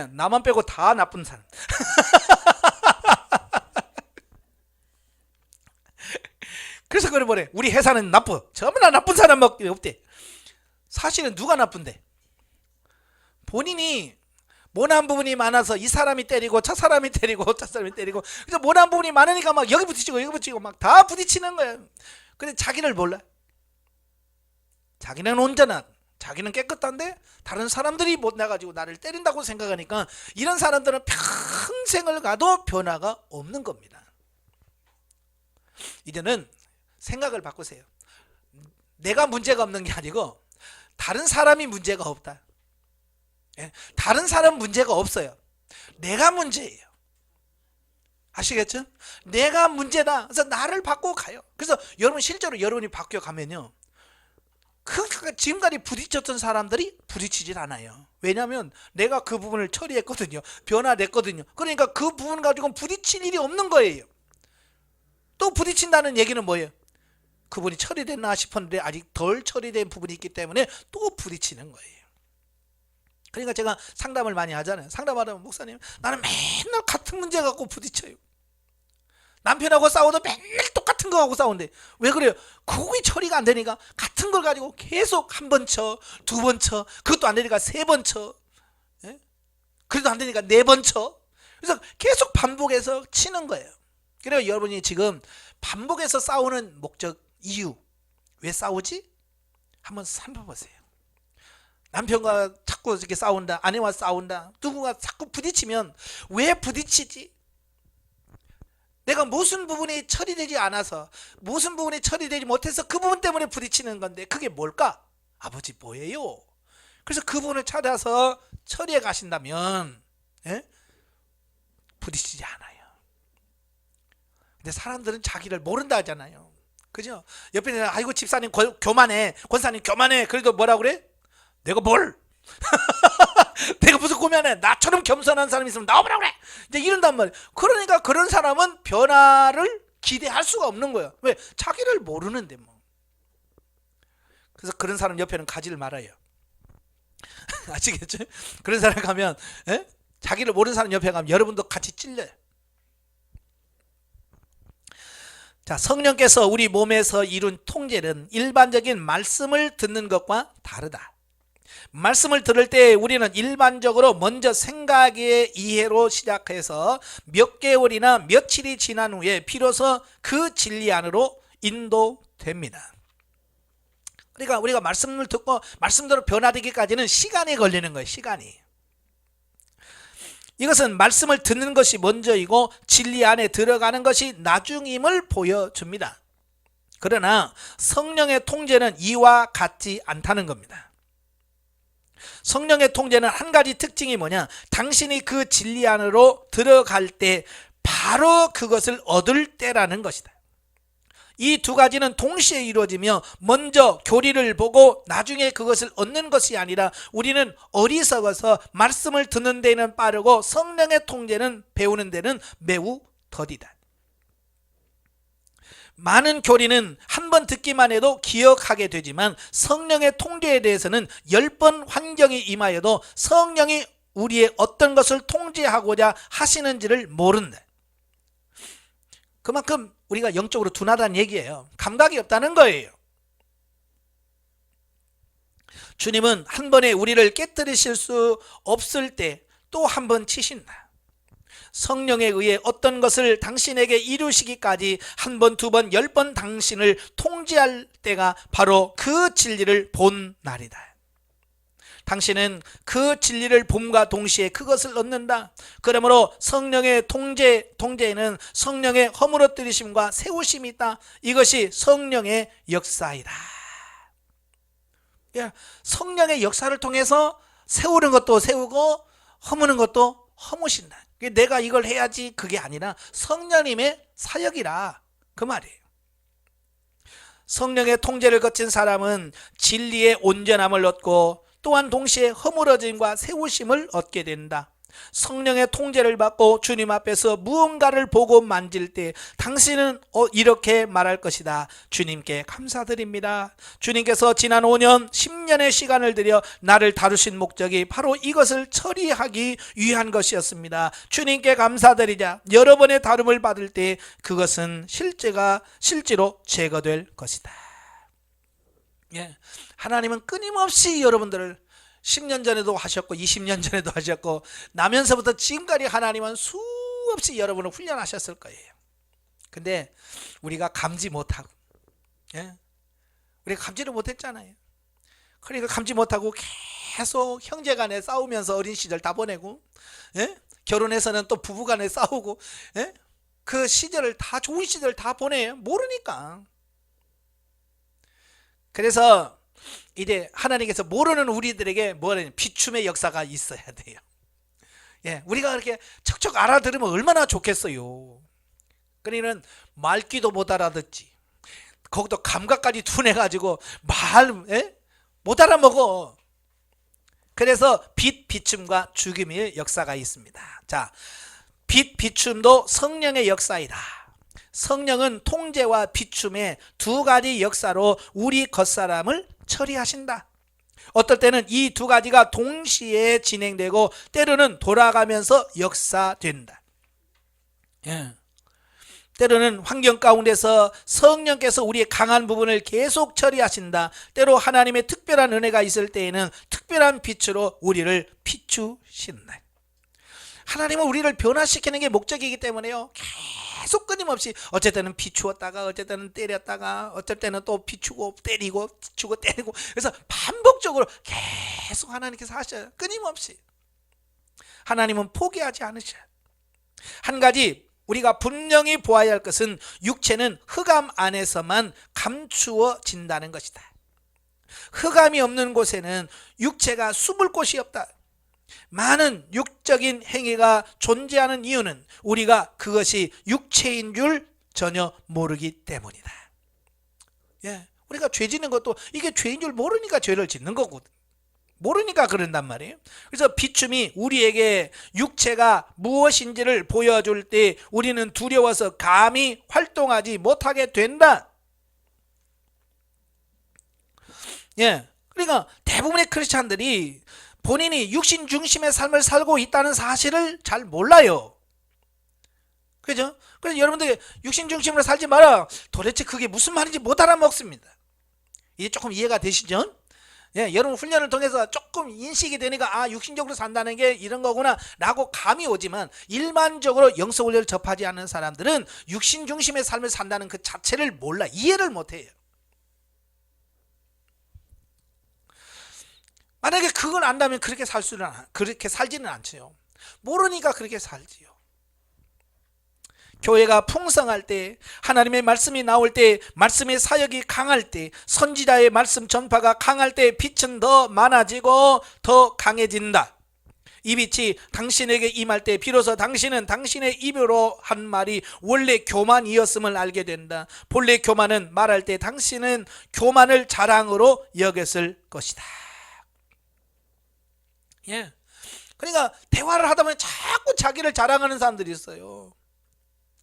나만 빼고 다 나쁜 사람. 그래서 그래 뭐래? 우리 회사는 나빠. 전부 다 나쁜 사람밖에 없대. 사실은 누가 나쁜데? 본인이 모난 부분이 많아서 이 사람이 때리고 저 사람이 때리고 저 사람이 때리고, 그래서 모난 부분이 많으니까 막 여기 부딪히고 여기 부딪히고 막 다 부딪히는 거야. 근데 자기를 몰라. 자기는 온전한, 자기는 깨끗한데 다른 사람들이 못나가지고 나를 때린다고 생각하니까 이런 사람들은 평생을 가도 변화가 없는 겁니다. 이제는 생각을 바꾸세요. 내가 문제가 없는 게 아니고 다른 사람이 문제가 없다. 다른 사람 문제가 없어요. 내가 문제예요. 아시겠죠? 내가 문제다. 그래서 나를 바꾸고 가요. 그래서 여러분 실제로 여러분이 바뀌어 가면요, 지금까지 부딪혔던 사람들이 부딪히질 않아요. 왜냐하면 내가 그 부분을 처리했거든요. 변화됐거든요. 그러니까 그 부분 가지고 부딪힐 일이 없는 거예요. 또 부딪힌다는 얘기는 뭐예요? 그분이 처리됐나 싶었는데 아직 덜 처리된 부분이 있기 때문에 또 부딪히는 거예요. 그러니까 제가 상담을 많이 하잖아요. 상담하다 목사님, 나는 맨날 같은 문제 갖고 부딪혀요. 남편하고 싸워도 맨날 똑같은 거 갖고 싸우는데 왜 그래요? 그게 처리가 안 되니까 같은 걸 가지고 계속 한 번 쳐, 두 번 쳐, 그것도 안 되니까 세 번 쳐, 그래도 안 되니까 네 번 쳐. 그래서 계속 반복해서 치는 거예요. 그래서 여러분이 지금 반복해서 싸우는 목적, 이유, 왜 싸우지? 한번 살펴보세요. 남편과 자꾸 이렇게 싸운다, 아내와 싸운다, 누군가 자꾸 부딪히면 왜 부딪히지? 내가 무슨 부분이 처리되지 않아서, 무슨 부분이 처리되지 못해서 그 부분 때문에 부딪히는 건데 그게 뭘까? 아버지 뭐예요? 그래서 그 부분을 찾아서 처리해 가신다면 부딪히지 않아요. 근데 사람들은 자기를 모른다 하잖아요. 그죠? 옆에 있는 아이고 집사님 교만해, 권사님 교만해. 그래도 뭐라 그래? 내가 뭘? 내가 무슨 고민해? 나처럼 겸손한 사람이 있으면 나오라고 그래. 이제 이런단 말이에요. 그러니까 그런 사람은 변화를 기대할 수가 없는 거예요. 왜? 자기를 모르는데 뭐. 그래서 그런 사람 옆에는 가지를 말아요. 아시겠죠? 그런 사람 가면 자기를 모르는 사람 옆에 가면 여러분도 같이 찔려요. 자, 성령께서 우리 몸에서 이룬 통제는 일반적인 말씀을 듣는 것과 다르다. 말씀을 들을 때 우리는 일반적으로 먼저 생각의 이해로 시작해서 몇 개월이나 며칠이 지난 후에 비로소 그 진리 안으로 인도됩니다. 그러니까 우리가 말씀을 듣고 말씀대로 변화되기까지는 시간이 걸리는 거예요. 시간이. 이것은 말씀을 듣는 것이 먼저이고 진리 안에 들어가는 것이 나중임을 보여줍니다. 그러나 성령의 통제는 이와 같지 않다는 겁니다. 성령의 통제는 한 가지 특징이 뭐냐? 당신이 그 진리 안으로 들어갈 때 바로 그것을 얻을 때라는 것이다. 이 두 가지는 동시에 이루어지며 먼저 교리를 보고 나중에 그것을 얻는 것이 아니라 우리는 어리석어서 말씀을 듣는 데는 빠르고 성령의 통제는 배우는 데는 매우 더디다. 많은 교리는 한 번 듣기만 해도 기억하게 되지만 성령의 통제에 대해서는 10번 환경이 임하여도 성령이 우리의 어떤 것을 통제하고자 하시는지를 모른다. 그만큼 우리가 영적으로 둔하다는 얘기예요. 감각이 없다는 거예요. 주님은 한 번에 우리를 깨뜨리실 수 없을 때 또 한 번 치신다. 성령에 의해 어떤 것을 당신에게 이루시기까지 한 번, 두 번, 10번 당신을 통제할 때가 바로 그 진리를 본 날이다. 당신은 그 진리를 봄과 동시에 그것을 얻는다. 그러므로 성령의 통제에는 성령의 허물어뜨리심과 세우심이 있다. 이것이 성령의 역사이다. 성령의 역사를 통해서 세우는 것도 세우고 허무는 것도 허무신다. 내가 이걸 해야지 그게 아니라 성령님의 사역이라 그 말이에요. 성령의 통제를 거친 사람은 진리의 온전함을 얻고 또한 동시에 허물어짐과 세우심을 얻게 된다. 성령의 통제를 받고 주님 앞에서 무언가를 보고 만질 때 당신은 이렇게 말할 것이다. 주님께 감사드립니다. 주님께서 지난 5년, 10년의 시간을 들여 나를 다루신 목적이 바로 이것을 처리하기 위한 것이었습니다. 주님께 감사드리자. 여러 번의 다rum을 받을 때 그것은 실제로 제거될 것이다. 하나님은 끊임없이 여러분들을 10년 전에도 하셨고 20년 전에도 하셨고 나면서부터 지금까지 하나님은 수없이 여러분을 훈련하셨을 거예요. 근데 우리가 감지 못하고 우리가 감지를 못했잖아요. 그러니까 감지 못하고 계속 형제간에 싸우면서 어린 시절 다 보내고 결혼해서는 또 부부간에 싸우고 그 시절을 다 좋은 시절 다 보내요. 모르니까. 그래서 이제 하나님께서 모르는 우리들에게 뭐라냐 비춤의 역사가 있어야 돼요. 우리가 그렇게 척척 알아들으면 얼마나 좋겠어요. 그러니까 말귀도 못 알아듣지. 거기도 감각까지 둔해가지고 못 알아먹어. 그래서 빛, 비춤과 죽임의 역사가 있습니다. 자, 빛, 비춤도 성령의 역사이다. 성령은 통제와 비춤의 두 가지 역사로 우리 겉사람을 처리하신다. 어떨 때는 이 두 가지가 동시에 진행되고 때로는 돌아가면서 역사된다. 때로는 환경 가운데서 성령께서 우리의 강한 부분을 계속 처리하신다. 때로 하나님의 특별한 은혜가 있을 때에는 특별한 빛으로 우리를 비추신다. 하나님은 우리를 변화시키는 게 목적이기 때문에요. 계속 끊임없이 어쩔 때는 비추었다가 어쩔 때는 때렸다가 어쩔 때는 또 비추고 때리고 비추고 때리고 그래서 반복적으로 계속 하나님께서 하셔요. 끊임없이. 하나님은 포기하지 않으셔요. 한 가지 우리가 분명히 보아야 할 것은 육체는 흑암 안에서만 감추어진다는 것이다. 흑암이 없는 곳에는 육체가 숨을 곳이 없다. 많은 육적인 행위가 존재하는 이유는 우리가 그것이 육체인 줄 전혀 모르기 때문이다. 예, 우리가 죄 짓는 것도 이게 죄인 줄 모르니까 죄를 짓는 거거든. 모르니까 그런단 말이에요. 그래서 비춤이 우리에게 육체가 무엇인지를 보여줄 때 우리는 두려워서 감히 활동하지 못하게 된다. 예, 그러니까 대부분의 크리스찬들이 본인이 육신 중심의 삶을 살고 있다는 사실을 잘 몰라요. 그죠? 그래서 여러분들 육신 중심으로 살지 마라. 도대체 그게 무슨 말인지 못 알아먹습니다. 이게 조금 이해가 되시죠? 예, 여러분 훈련을 통해서 조금 인식이 되니까 아, 육신적으로 산다는 게 이런 거구나 라고 감이 오지만 일반적으로 영성훈련을 접하지 않는 사람들은 육신 중심의 삶을 산다는 그 자체를 몰라, 이해를 못해요. 만약에 그걸 안다면 그렇게 살지는 않죠. 모르니까 그렇게 살지요. 교회가 풍성할 때, 하나님의 말씀이 나올 때, 말씀의 사역이 강할 때, 선지자의 말씀 전파가 강할 때 빛은 더 많아지고 더 강해진다. 이 빛이 당신에게 임할 때 비로소 당신은 당신의 입으로 한 말이 원래 교만이었음을 알게 된다. 본래 교만은 말할 때 당신은 교만을 자랑으로 여겼을 것이다. 예. 그러니까 대화를 하다 보면 자꾸 자기를 자랑하는 사람들이 있어요.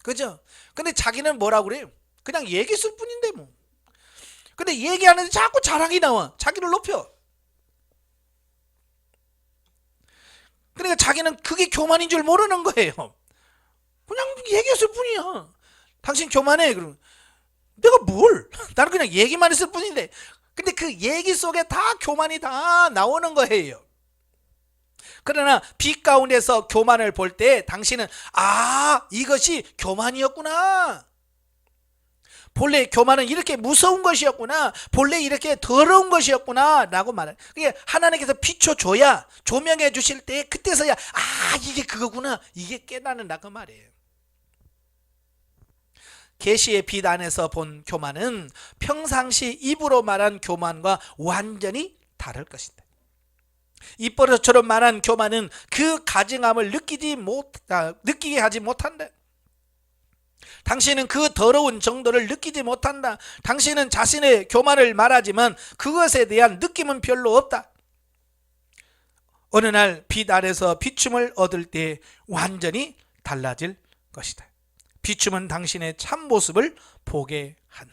그죠? 근데 자기는 뭐라고 그래요? 그냥 얘기 쓸 뿐인데 뭐. 근데 얘기하는데 자꾸 자랑이 나와. 자기를 높여. 그러니까 자기는 그게 교만인 줄 모르는 거예요. 그냥 얘기했을 뿐이야. 당신 교만해. 그러면 내가 뭘? 나는 그냥 얘기만 했을 뿐인데. 근데 그 얘기 속에 다 교만이 다 나오는 거예요. 그러나 빛 가운데서 교만을 볼 때 당신은 아, 이것이 교만이었구나. 본래 교만은 이렇게 무서운 것이었구나. 본래 이렇게 더러운 것이었구나 라고 말해요. 그게 하나님께서 비춰줘야, 조명해 주실 때 그때서야 아, 이게 그거구나, 이게 깨닫는다 그 말이에요. 계시의 빛 안에서 본 교만은 평상시 입으로 말한 교만과 완전히 다를 것이다. 입버릇처럼 말한 교만은 그 가증함을 느끼게 하지 못한다. 당신은 그 더러운 정도를 느끼지 못한다. 당신은 자신의 교만을 말하지만 그것에 대한 느낌은 별로 없다. 어느 날 빛 아래서 비춤을 얻을 때 완전히 달라질 것이다. 비춤은 당신의 참모습을 보게 한다.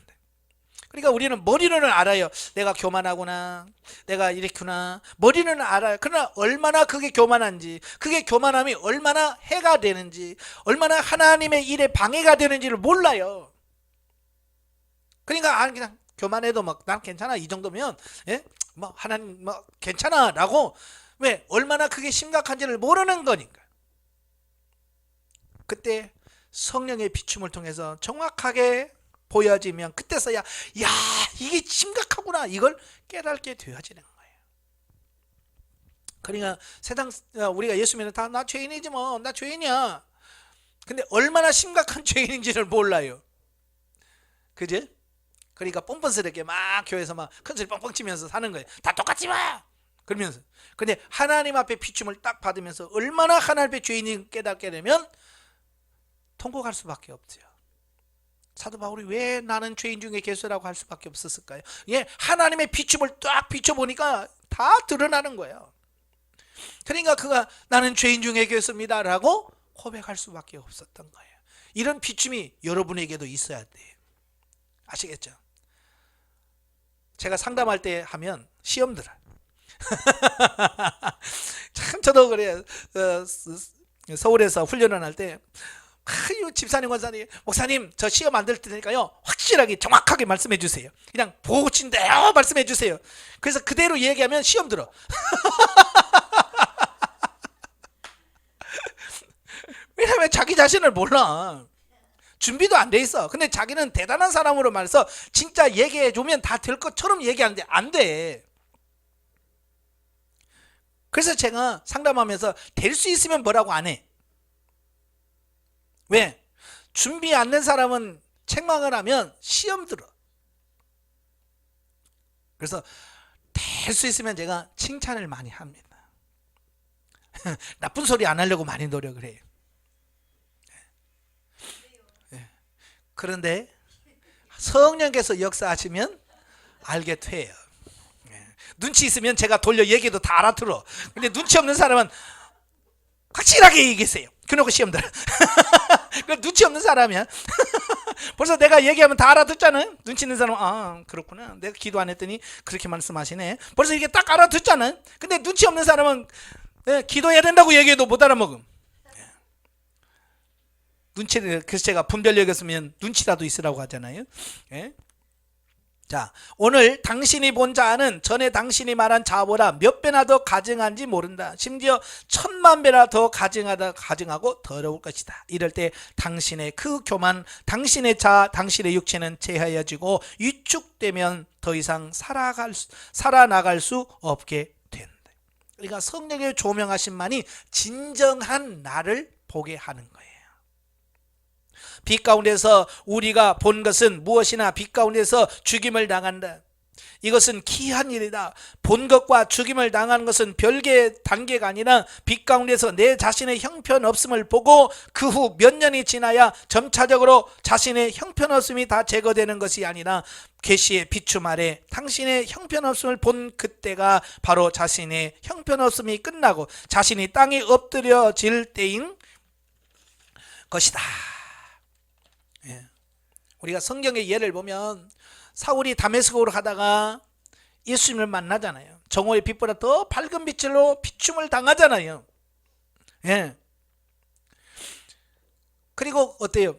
그러니까 우리는 머리로는 알아요. 내가 교만하구나, 내가 이렇구나, 머리는 알아요. 그러나 얼마나 그게 교만한지, 그게 교만함이 얼마나 해가 되는지, 얼마나 하나님의 일에 방해가 되는지를 몰라요. 그러니까 그냥 교만해도 막 난 괜찮아 이 정도면, 예? 뭐 하나님 뭐 괜찮아 라고, 왜? 얼마나 그게 심각한지를 모르는 거니까. 그때 성령의 비춤을 통해서 정확하게 보여지면 그때서야 야, 이게 심각하구나, 이걸 깨닫게 되어지는 거예요. 그러니까 세상 우리가 예수 믿는 다 나 죄인이지 뭐, 나 죄인이야. 근데 얼마나 심각한 죄인인지를 몰라요. 그지? 그러니까 뻔뻔스럽게 막 교회에서 막 큰소리 뻥뻥 치면서 사는 거예요. 다 똑같지 마 그러면서. 근데 하나님 앞에 비춤을 딱 받으면서 얼마나 하나님의 죄인이 깨닫게 되면 통곡할 수밖에 없죠. 사도 바울이 왜 나는 죄인 중에 개수라고 할 수밖에 없었을까요? 예, 하나님의 비춤을 딱 비춰보니까 다 드러나는 거예요. 그러니까 그가 나는 죄인 중에 개수입니다 라고 고백할 수밖에 없었던 거예요. 이런 비춤이 여러분에게도 있어야 돼요. 아시겠죠? 제가 상담할 때 하면 시험 들어요. 참 저도 그래요. 서울에서 훈련을 할 때 집사님, 권사님, 목사님 저 시험 안 될 테니까요 확실하게 정확하게 말씀해 주세요. 그냥 보고 친대요 말씀해 주세요. 그래서 그대로 얘기하면 시험 들어. 왜냐면 자기 자신을 몰라. 준비도 안 돼 있어. 근데 자기는 대단한 사람으로 말해서 진짜 얘기해 주면 다 될 것처럼 얘기하는데 안 돼. 그래서 제가 상담하면서 될 수 있으면 뭐라고 안 해. 왜? 준비 안 된 사람은 책망을 하면 시험 들어. 그래서 될 수 있으면 제가 칭찬을 많이 합니다. 나쁜 소리 안 하려고 많이 노력을 해요. 그런데 성령께서 역사하시면 알게 돼요. 눈치 있으면 제가 돌려 얘기도 다 알아들어. 근데 눈치 없는 사람은 확실하게 얘기하세요. 그러고 시험 들어. 눈치 없는 사람이야. 벌써 내가 얘기하면 다 알아듣잖아요. 눈치 있는 사람은 아 그렇구나. 내가 기도 안 했더니 그렇게 말씀하시네. 벌써 이게 딱 알아듣잖아요. 근데 눈치 없는 사람은 기도해야 된다고 얘기해도 못 알아먹음. 눈치를, 그래서 제가 분별력이 없으면 눈치라도 있으라고 하잖아요. 예? 자, 오늘 당신이 본 자는 전에 당신이 말한 자보다 몇 배나 더 가증한지 모른다. 심지어 10,000,000배나 더 가증하고 더러울 것이다. 이럴 때 당신의 그 교만, 당신의 자, 당신의 육체는 제하여지고 위축되면 더 이상 살아나갈 수 없게 된다. 그러니까 성령의 조명하심만이 진정한 나를 보게 하는 거예요. 빛 가운데서 우리가 본 것은 무엇이나 빛 가운데서 죽임을 당한다. 이것은 기이한 일이다. 본 것과 죽임을 당하는 것은 별개의 단계가 아니라 빛 가운데서 내 자신의 형편없음을 보고 그 후 몇 년이 지나야 점차적으로 자신의 형편없음이 다 제거되는 것이 아니라 계시의 비춤 아래 당신의 형편없음을 본 그때가 바로 자신의 형편없음이 끝나고 자신이 땅에 엎드려질 때인 것이다. 우리가 성경의 예를 보면 사울이 다메스크로 가다가 예수님을 만나잖아요. 정오의 빛보다 더 밝은 빛으로 비춤을 당하잖아요. 예. 그리고 어때요?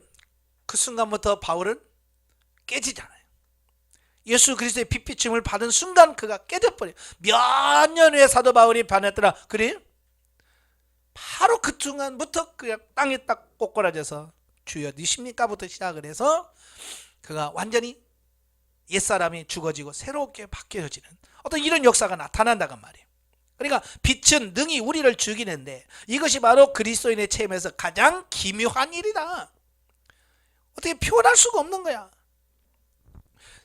그 순간부터 바울은 깨지잖아요. 예수 그리스도의 빛비춤을 받은 순간 그가 깨져버려요. 몇 년 후에 사도 바울이 반했더라. 그래요? 바로 그 순간부터 그냥 땅에 딱 꼬꾸라져서 주여 니십니까부터 시작을 해서 그가 완전히 옛사람이 죽어지고 새롭게 바뀌어지는 어떤 이런 역사가 나타난다고 말이에요. 그러니까 빛은 능히 우리를 죽이는데 이것이 바로 그리스도인의 체험에서 가장 기묘한 일이다. 어떻게 표현할 수가 없는 거야.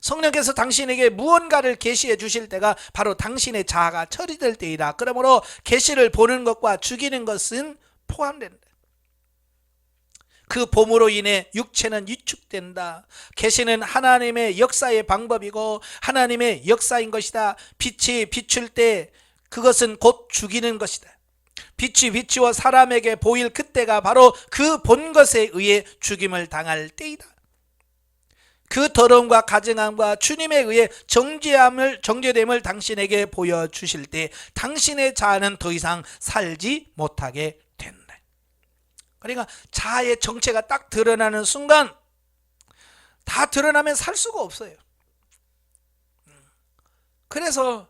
성령께서 당신에게 무언가를 계시해 주실 때가 바로 당신의 자아가 처리될 때이다. 그러므로 계시를 보는 것과 죽이는 것은 포함된다. 그 봄으로 인해 육체는 위축된다. 계시는 하나님의 역사의 방법이고 하나님의 역사인 것이다. 빛이 비출 때 그것은 곧 죽이는 것이다. 빛이 비추어 사람에게 보일 그때가 바로 그 본 것에 의해 죽임을 당할 때이다. 그 더러움과 가증함과 주님에 의해 정죄됨을 당신에게 보여주실 때 당신의 자아는 더 이상 살지 못하게 된다. 그러니까 자아의 정체가 딱 드러나는 순간 다 드러나면 살 수가 없어요. 그래서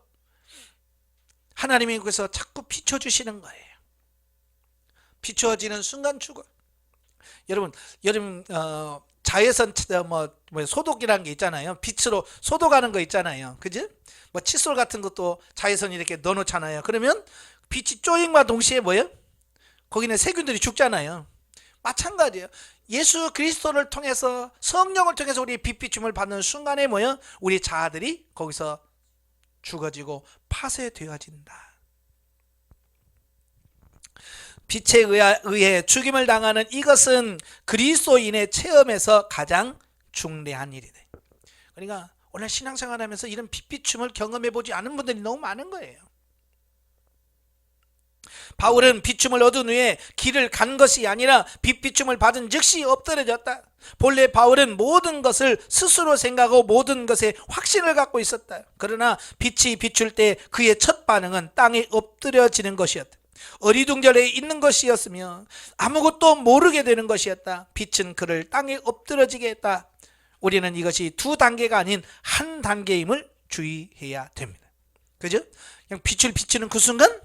하나님이 그래서 자꾸 비춰주시는 거예요. 비춰지는 순간 죽어. 여러분 자외선 소독이라는 게 있잖아요. 빛으로 소독하는 거 있잖아요. 그지? 뭐 칫솔 같은 것도 자외선 이렇게 넣어놓잖아요. 그러면 빛이 쪼임과 동시에 뭐예요? 거기는 세균들이 죽잖아요. 마찬가지예요. 예수 그리스도를 통해서 성령을 통해서 우리 빛비춤을 받는 순간에 뭐예요? 우리 자아들이 거기서 죽어지고 파쇄되어진다. 빛에 의해 죽임을 당하는 이것은 그리스도인의 체험에서 가장 중대한 일이다. 그러니까 오늘 신앙생활하면서 이런 빛비춤을 경험해보지 않은 분들이 너무 많은 거예요. 바울은 비춤을 얻은 후에 길을 간 것이 아니라 빛비춤을 받은 즉시 엎드려졌다. 본래 바울은 모든 것을 스스로 생각하고 모든 것에 확신을 갖고 있었다. 그러나 빛이 비출 때 그의 첫 반응은 땅에 엎드려지는 것이었다. 어리둥절해 있는 것이었으며 아무것도 모르게 되는 것이었다. 빛은 그를 땅에 엎드려지게 했다. 우리는 이것이 두 단계가 아닌 한 단계임을 주의해야 됩니다. 그죠? 그냥 빛을 비추는 그 순간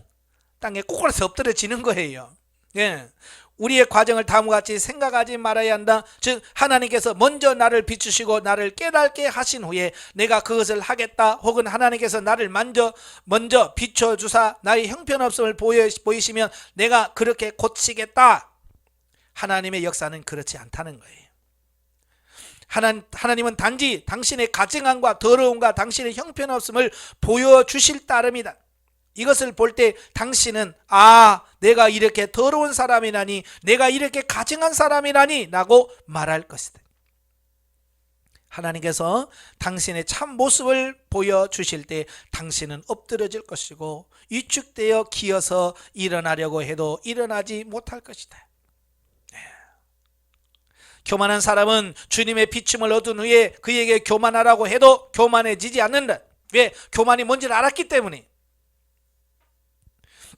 땅에 꼬꾸라서 엎드려지는 거예요. 예. 우리의 과정을 다음과 같이 생각하지 말아야 한다. 즉 하나님께서 먼저 나를 비추시고 나를 깨닫게 하신 후에 내가 그것을 하겠다. 혹은 하나님께서 나를 먼저 비춰주사 나의 형편없음을 보이시면 내가 그렇게 고치겠다. 하나님의 역사는 그렇지 않다는 거예요. 하나님은 단지 당신의 가증함과 더러움과 당신의 형편없음을 보여주실 따름이다. 이것을 볼 때 당신은 내가 이렇게 더러운 사람이라니, 내가 이렇게 가증한 사람이라니 라고 말할 것이다. 하나님께서 당신의 참 모습을 보여주실 때 당신은 엎드러질 것이고 위축되어 기어서 일어나려고 해도 일어나지 못할 것이다. 교만한 사람은 주님의 비춤을 얻은 후에 그에게 교만하라고 해도 교만해지지 않는다. 왜? 교만이 뭔지를 알았기 때문에.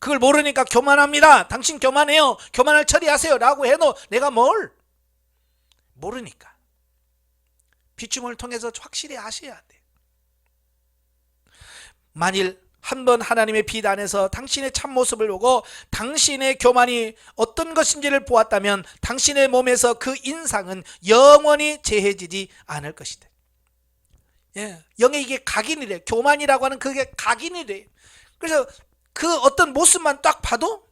그걸 모르니까 교만합니다, 당신 교만해요, 교만을 처리하세요 라고 해도 내가 뭘 모르니까. 비춤을 통해서 확실히 아셔야 돼. 만일 한번 하나님의 빛 안에서 당신의 참모습을 보고 당신의 교만이 어떤 것인지를 보았다면 당신의 몸에서 그 인상은 영원히 재해지지 않을 것이다. 영에 이게 각인이 돼. 교만이라고 하는 그게 각인이 돼. 그래서 그 어떤 모습만 딱 봐도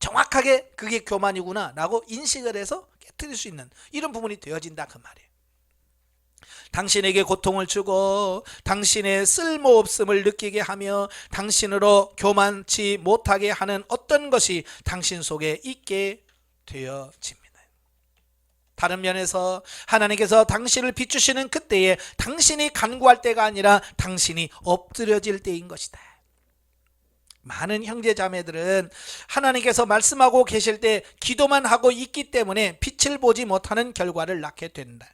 정확하게 그게 교만이구나 라고 인식을 해서 깨트릴 수 있는 이런 부분이 되어진다 그 말이에요. 당신에게 고통을 주고 당신의 쓸모없음을 느끼게 하며 당신으로 교만치 못하게 하는 어떤 것이 당신 속에 있게 되어집니다. 다른 면에서 하나님께서 당신을 비추시는 그때에 당신이 간구할 때가 아니라 당신이 엎드려질 때인 것이다. 많은 형제자매들은 하나님께서 말씀하고 계실 때 기도만 하고 있기 때문에 빛을 보지 못하는 결과를 낳게 된다.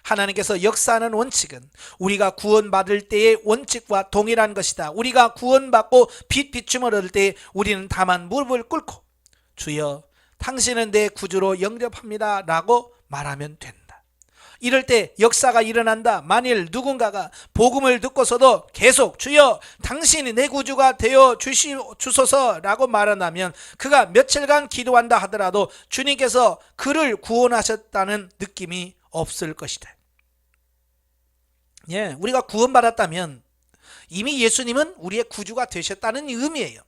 하나님께서 역사하는 원칙은 우리가 구원받을 때의 원칙과 동일한 것이다. 우리가 구원받고 빛 비춤을 얻을 때 우리는 다만 무릎을 꿇고 주여 당신은 내 구주로 영접합니다 라고 말하면 된다. 이럴 때 역사가 일어난다. 만일 누군가가 복음을 듣고서도 계속 주여 당신이 내 구주가 되어 주소서 라고 말한다면 그가 며칠간 기도한다 하더라도 주님께서 그를 구원하셨다는 느낌이 없을 것이다. 우리가 구원받았다면 이미 예수님은 우리의 구주가 되셨다는 의미예요.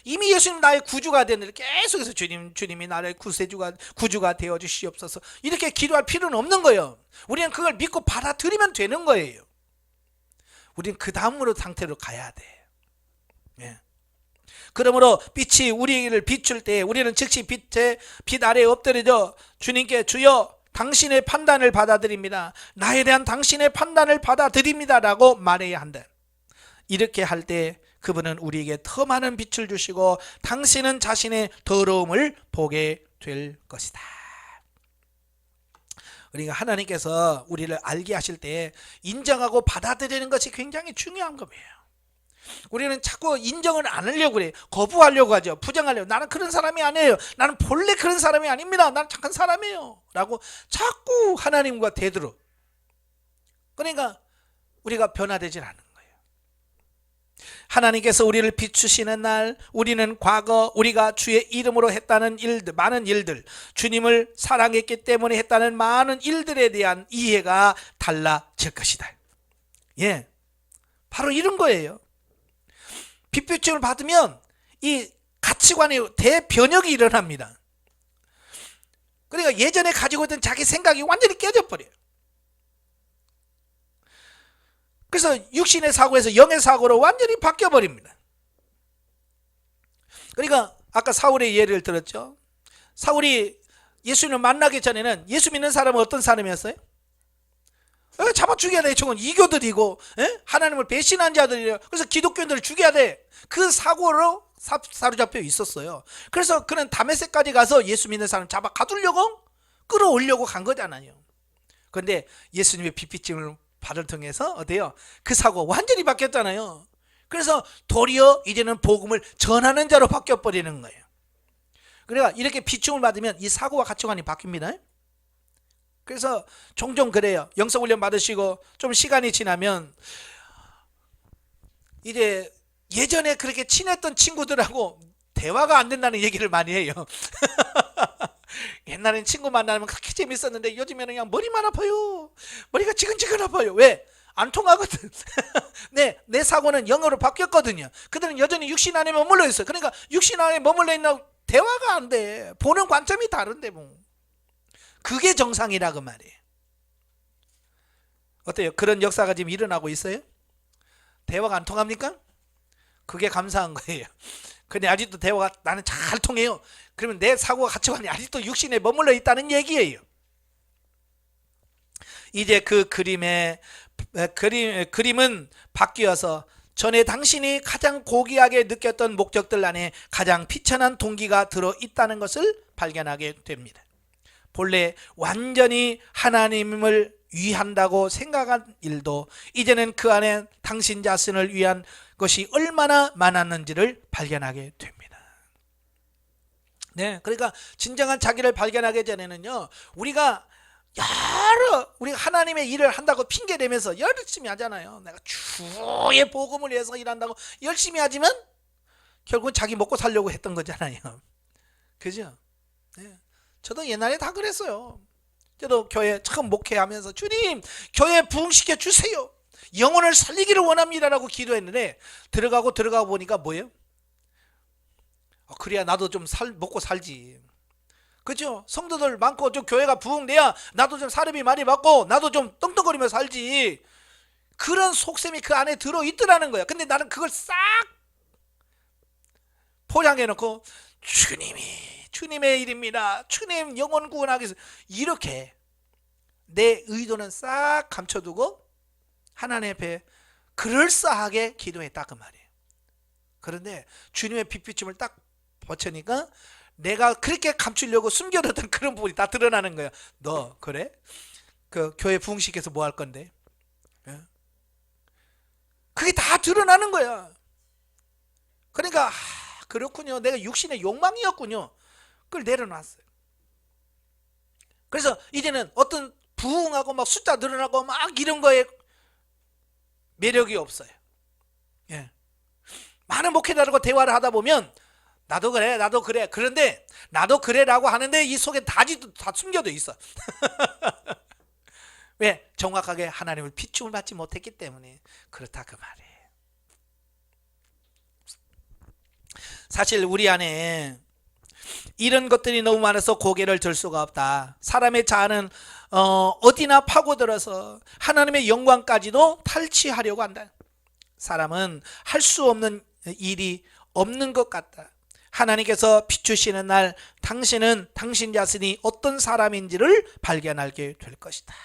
이미 예수님 나의 구주가 되는데 계속해서 주님이 나의 구주가 되어 주시옵소서 이렇게 기도할 필요는 없는 거예요. 우리는 그걸 믿고 받아들이면 되는 거예요. 우리는 그 다음으로 상태로 가야 돼. 그러므로 빛이 우리를 비출 때 우리는 즉시 빛 아래에 엎드려져 주님께 주여 당신의 판단을 받아들입니다. 나에 대한 당신의 판단을 받아들입니다 라고 말해야 한다. 이렇게 할 때 그분은 우리에게 더 많은 빛을 주시고 당신은 자신의 더러움을 보게 될 것이다. 그러니까 하나님께서 우리를 알게 하실 때 인정하고 받아들이는 것이 굉장히 중요한 겁니다. 우리는 자꾸 인정을 안 하려고 그래요. 거부하려고 하죠. 부정하려고. 나는 그런 사람이 아니에요. 나는 본래 그런 사람이 아닙니다. 나는 착한 사람이에요 라고 자꾸 하나님과 대들어. 그러니까 우리가 변화되질 않는 거예요. 하나님께서 우리를 비추시는 날 우리는 과거 우리가 주의 이름으로 했다는 일들, 많은 일들, 주님을 사랑했기 때문에 했다는 많은 일들에 대한 이해가 달라질 것이다. 바로 이런 거예요. 빛비춤을 받으면 이 가치관의 대변혁이 일어납니다. 그러니까 예전에 가지고 있던 자기 생각이 완전히 깨져버려요. 그래서 육신의 사고에서 영의 사고로 완전히 바뀌어버립니다. 그러니까 아까 사울의 예를 들었죠. 사울이 예수님을 만나기 전에는 예수 믿는 사람은 어떤 사람이었어요? 잡아 죽여야 돼. 저건 이교들이고 하나님을 배신한 자들이에요. 그래서 기독교인들을 죽여야 돼. 그 사고로 사로잡혀 있었어요. 그래서 그는 다메섹까지 가서 예수 믿는 사람 잡아 가두려고 끌어올려고 간 거잖아요. 그런데 예수님의 빛비침을 발을 통해서 어때요? 그 사고가 완전히 바뀌었잖아요. 그래서 도리어 이제는 복음을 전하는 자로 바뀌어버리는 거예요. 그러니까 이렇게 비춤을 받으면 이 사고와 가치관이 바뀝니다. 그래서 종종 그래요. 영성훈련 받으시고 좀 시간이 지나면 이제 예전에 그렇게 친했던 친구들하고 대화가 안 된다는 얘기를 많이 해요. 옛날엔 친구 만나면 그렇게 재밌었는데 요즘에는 그냥 머리만 아파요. 머리가 지근지근 아파요. 왜? 안 통하거든. 내 사고는 영어로 바뀌었거든요. 그들은 여전히 육신 안에 머물러 있어요. 그러니까 육신 안에 머물러 있나 대화가 안 돼. 보는 관점이 다른데 뭐. 그게 정상이라 그 말이에요. 어때요? 그런 역사가 지금 일어나고 있어요? 대화가 안 통합니까? 그게 감사한 거예요. 근데 아직도 대화가 나는 잘 통해요. 그러면 내 사고가 가치관이 아직도 육신에 머물러 있다는 얘기예요. 이제 그 그림은 바뀌어서 전에 당신이 가장 고귀하게 느꼈던 목적들 안에 가장 비천한 동기가 들어있다는 것을 발견하게 됩니다. 본래 완전히 하나님을 위한다고 생각한 일도 이제는 그 안에 당신 자신을 위한 것이 얼마나 많았는지를 발견하게 됩니다. 네, 그러니까 진정한 자기를 발견하기 전에는요, 우리가 하나님의 일을 한다고 핑계 대면서 열심히 하잖아요. 내가 주의 복음을 위해서 일한다고 열심히 하지만 결국은 자기 먹고 살려고 했던 거잖아요. 그죠? 네. 저도 옛날에 다 그랬어요. 저도 교회 처음 목회하면서 주님, 교회 부흥시켜 주세요. 영혼을 살리기를 원합니다라고 기도했는데 들어가고 보니까 뭐예요? 그래야 나도 좀 먹고 살지. 그죠? 성도들 많고 좀 교회가 부흥돼야 나도 좀 사람이 많이 받고 나도 좀 떵떵거리며 살지. 그런 속셈이 그 안에 들어있더라는 거야. 근데 나는 그걸 싹 포장해놓고 주님의 일입니다. 주님 영혼 구원하기 위해서 이렇게 내 의도는 싹 감춰두고 하나님 앞에 그럴싸하게 기도했다 그 말이에요. 그런데 주님의 빛비춤을 딱 버치니까 내가 그렇게 감추려고 숨겨뒀던 그런 부분이 다 드러나는 거야. 너 그래? 그 교회 부흥시켜서 뭐 할 건데? 그게 다 드러나는 거야. 그러니까 그렇군요. 내가 육신의 욕망이었군요. 그걸 내려놨어요. 그래서 이제는 어떤 부흥하고 막 숫자 늘어나고 막 이런 거에 매력이 없어요. 예. 많은 목회자들과 대화를 하다 보면 나도 그래. 그런데 나도 그래라고 하는데 이 속에 다 숨겨져 있어. 왜? 정확하게 하나님을 비춤을 받지 못했기 때문에 그렇다 그 말이에요. 사실 우리 안에 이런 것들이 너무 많아서 고개를 들 수가 없다. 사람의 자아는 어디나 파고들어서 하나님의 영광까지도 탈취하려고 한다. 사람은 할 수 없는 일이 없는 것 같다. 하나님께서 비추시는 날 당신은 당신 자신이 어떤 사람인지를 발견하게 될 것이다.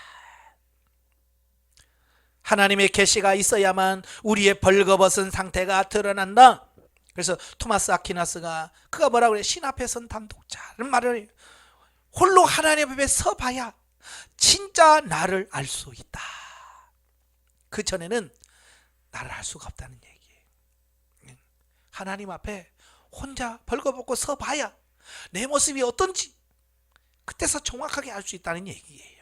하나님의 계시가 있어야만 우리의 벌거벗은 상태가 드러난다. 그래서 토마스 아퀴나스가 그가 뭐라고 그래? 신 앞에 선 단독자라는 말을 해요. 홀로 하나님 앞에 서봐야 진짜 나를 알 수 있다. 그 전에는 나를 알 수가 없다는 얘기예요. 하나님 앞에 혼자 벌거벗고 서봐야 내 모습이 어떤지 그때서 정확하게 알 수 있다는 얘기예요.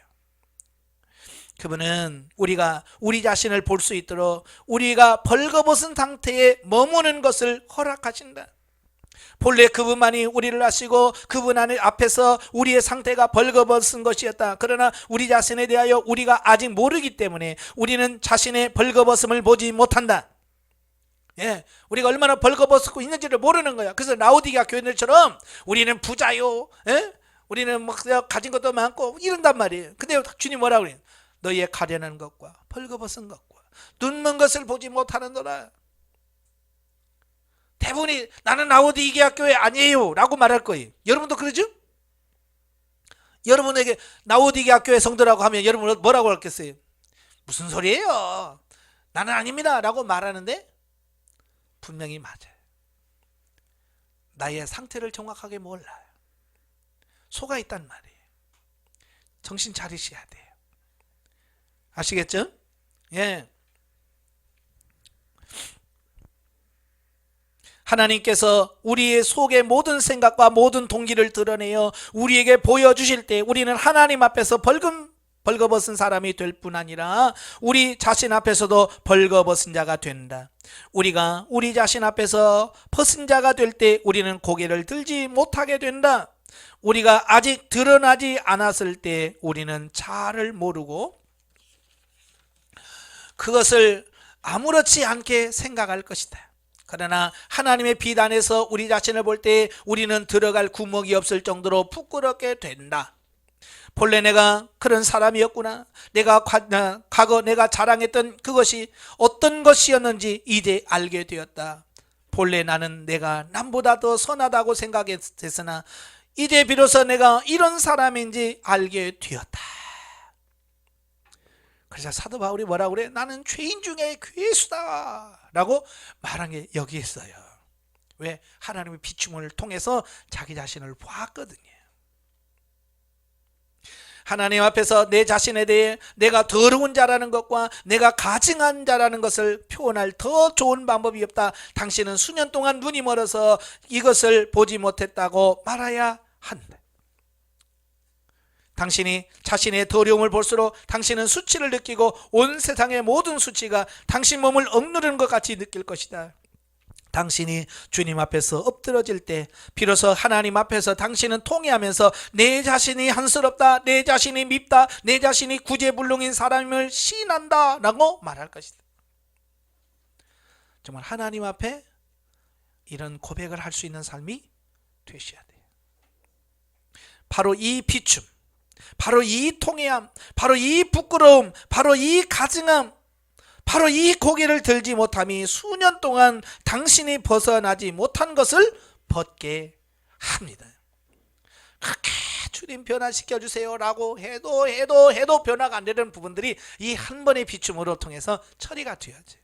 그분은 우리가 우리 자신을 볼 수 있도록 우리가 벌거벗은 상태에 머무는 것을 허락하신다. 본래 그분만이 우리를 아시고 그분 안에 앞에서 우리의 상태가 벌거벗은 것이었다. 그러나 우리 자신에 대하여 우리가 아직 모르기 때문에 우리는 자신의 벌거벗음을 보지 못한다. 예, 우리가 얼마나 벌거벗고 있는지를 모르는 거야. 그래서 라오디게아 교인들처럼 우리는 부자요, 예? 우리는 뭐 가진 것도 많고 이런단 말이에요. 근데 주님 뭐라고 그래요? 너희의 가련한 것과 벌거벗은 것과 눈먼 것을 보지 못하는도라. 대부분이 나는 라오디게아 교회 아니에요 라고 말할 거예요. 여러분도 그러죠? 여러분에게 라오디게아 교회 성도라고 하면 여러분은 뭐라고 할겠어요? 무슨 소리예요? 나는 아닙니다 라고 말하는데 분명히 맞아요. 나의 상태를 정확하게 몰라요. 속아 있단 말이에요. 정신 차리셔야 돼요. 아시겠죠? 예. 하나님께서 우리의 속의 모든 생각과 모든 동기를 드러내어 우리에게 보여주실 때 우리는 하나님 앞에서 벌거벗은 사람이 될 뿐 아니라 우리 자신 앞에서도 벌거벗은 자가 된다. 우리가 우리 자신 앞에서 벗은 자가 될 때 우리는 고개를 들지 못하게 된다. 우리가 아직 드러나지 않았을 때 우리는 자아를 모르고 그것을 아무렇지 않게 생각할 것이다. 그러나 하나님의 빛 안에서 우리 자신을 볼 때 우리는 들어갈 구멍이 없을 정도로 부끄럽게 된다. 본래 내가 그런 사람이었구나. 내가 과거 내가 자랑했던 그것이 어떤 것이었는지 이제 알게 되었다. 본래 나는 내가 남보다 더 선하다고 생각했으나 이제 비로소 내가 이런 사람인지 알게 되었다. 그래서 사도 바울이 뭐라고 그래? 나는 죄인 중에 괴수다 라고 말한 게 여기 있어요. 왜? 하나님의 비춤을 통해서 자기 자신을 보았거든요. 하나님 앞에서 내 자신에 대해 내가 더러운 자라는 것과 내가 가증한 자라는 것을 표현할 더 좋은 방법이 없다. 당신은 수년 동안 눈이 멀어서 이것을 보지 못했다고 말해야 한다. 당신이 자신의 더러움을 볼수록 당신은 수치를 느끼고 온 세상의 모든 수치가 당신 몸을 억누르는 것 같이 느낄 것이다. 당신이 주님 앞에서 엎드러질 때 비로소 하나님 앞에서 당신은 통회하면서 내 자신이 한스럽다, 내 자신이 밉다, 내 자신이 구제불능인 사람임을 시인한다 라고 말할 것이다. 정말 하나님 앞에 이런 고백을 할 수 있는 삶이 되셔야 돼요. 바로 이 비춤, 바로 이 통회함, 바로 이 부끄러움, 바로 이 가증함, 바로 이 고개를 들지 못함이 수년 동안 당신이 벗어나지 못한 것을 벗게 합니다. 그렇게 주님 변화시켜 주세요 라고 해도 변화가 안 되는 부분들이 이 한 번의 비춤으로 통해서 처리가 되어야지.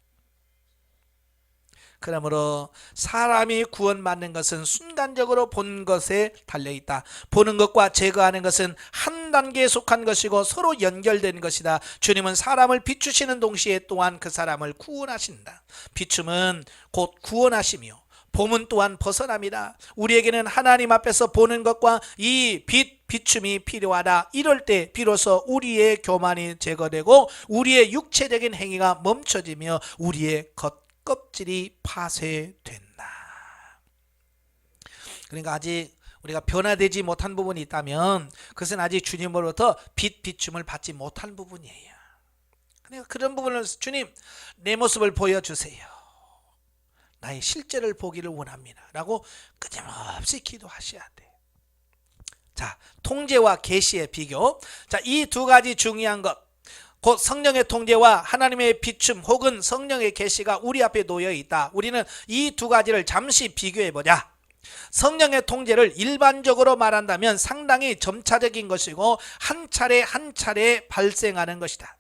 그러므로 사람이 구원받는 것은 순간적으로 본 것에 달려있다. 보는 것과 제거하는 것은 한 단계에 속한 것이고 서로 연결된 것이다. 주님은 사람을 비추시는 동시에 또한 그 사람을 구원하신다. 비춤은 곧 구원하시며 봄은 또한 벗어납니다. 우리에게는 하나님 앞에서 보는 것과 이 비춤이 필요하다. 이럴 때 비로소 우리의 교만이 제거되고 우리의 육체적인 행위가 멈춰지며 우리의 껍질이 파쇄된다. 그러니까 아직 우리가 변화되지 못한 부분이 있다면 그것은 아직 주님으로부터 비춤을 받지 못한 부분이에요. 그러니까 그런 부분을 주님 내 모습을 보여주세요. 나의 실제를 보기를 원합니다 라고 끊임없이 기도하셔야 돼. 자, 통제와 계시의 비교. 자, 이 두 가지 중요한 것, 곧 성령의 통제와 하나님의 비춤 혹은 성령의 계시가 우리 앞에 놓여 있다. 우리는 이 두 가지를 잠시 비교해 보자. 성령의 통제를 일반적으로 말한다면 상당히 점차적인 것이고 한 차례 한 차례 발생하는 것이다.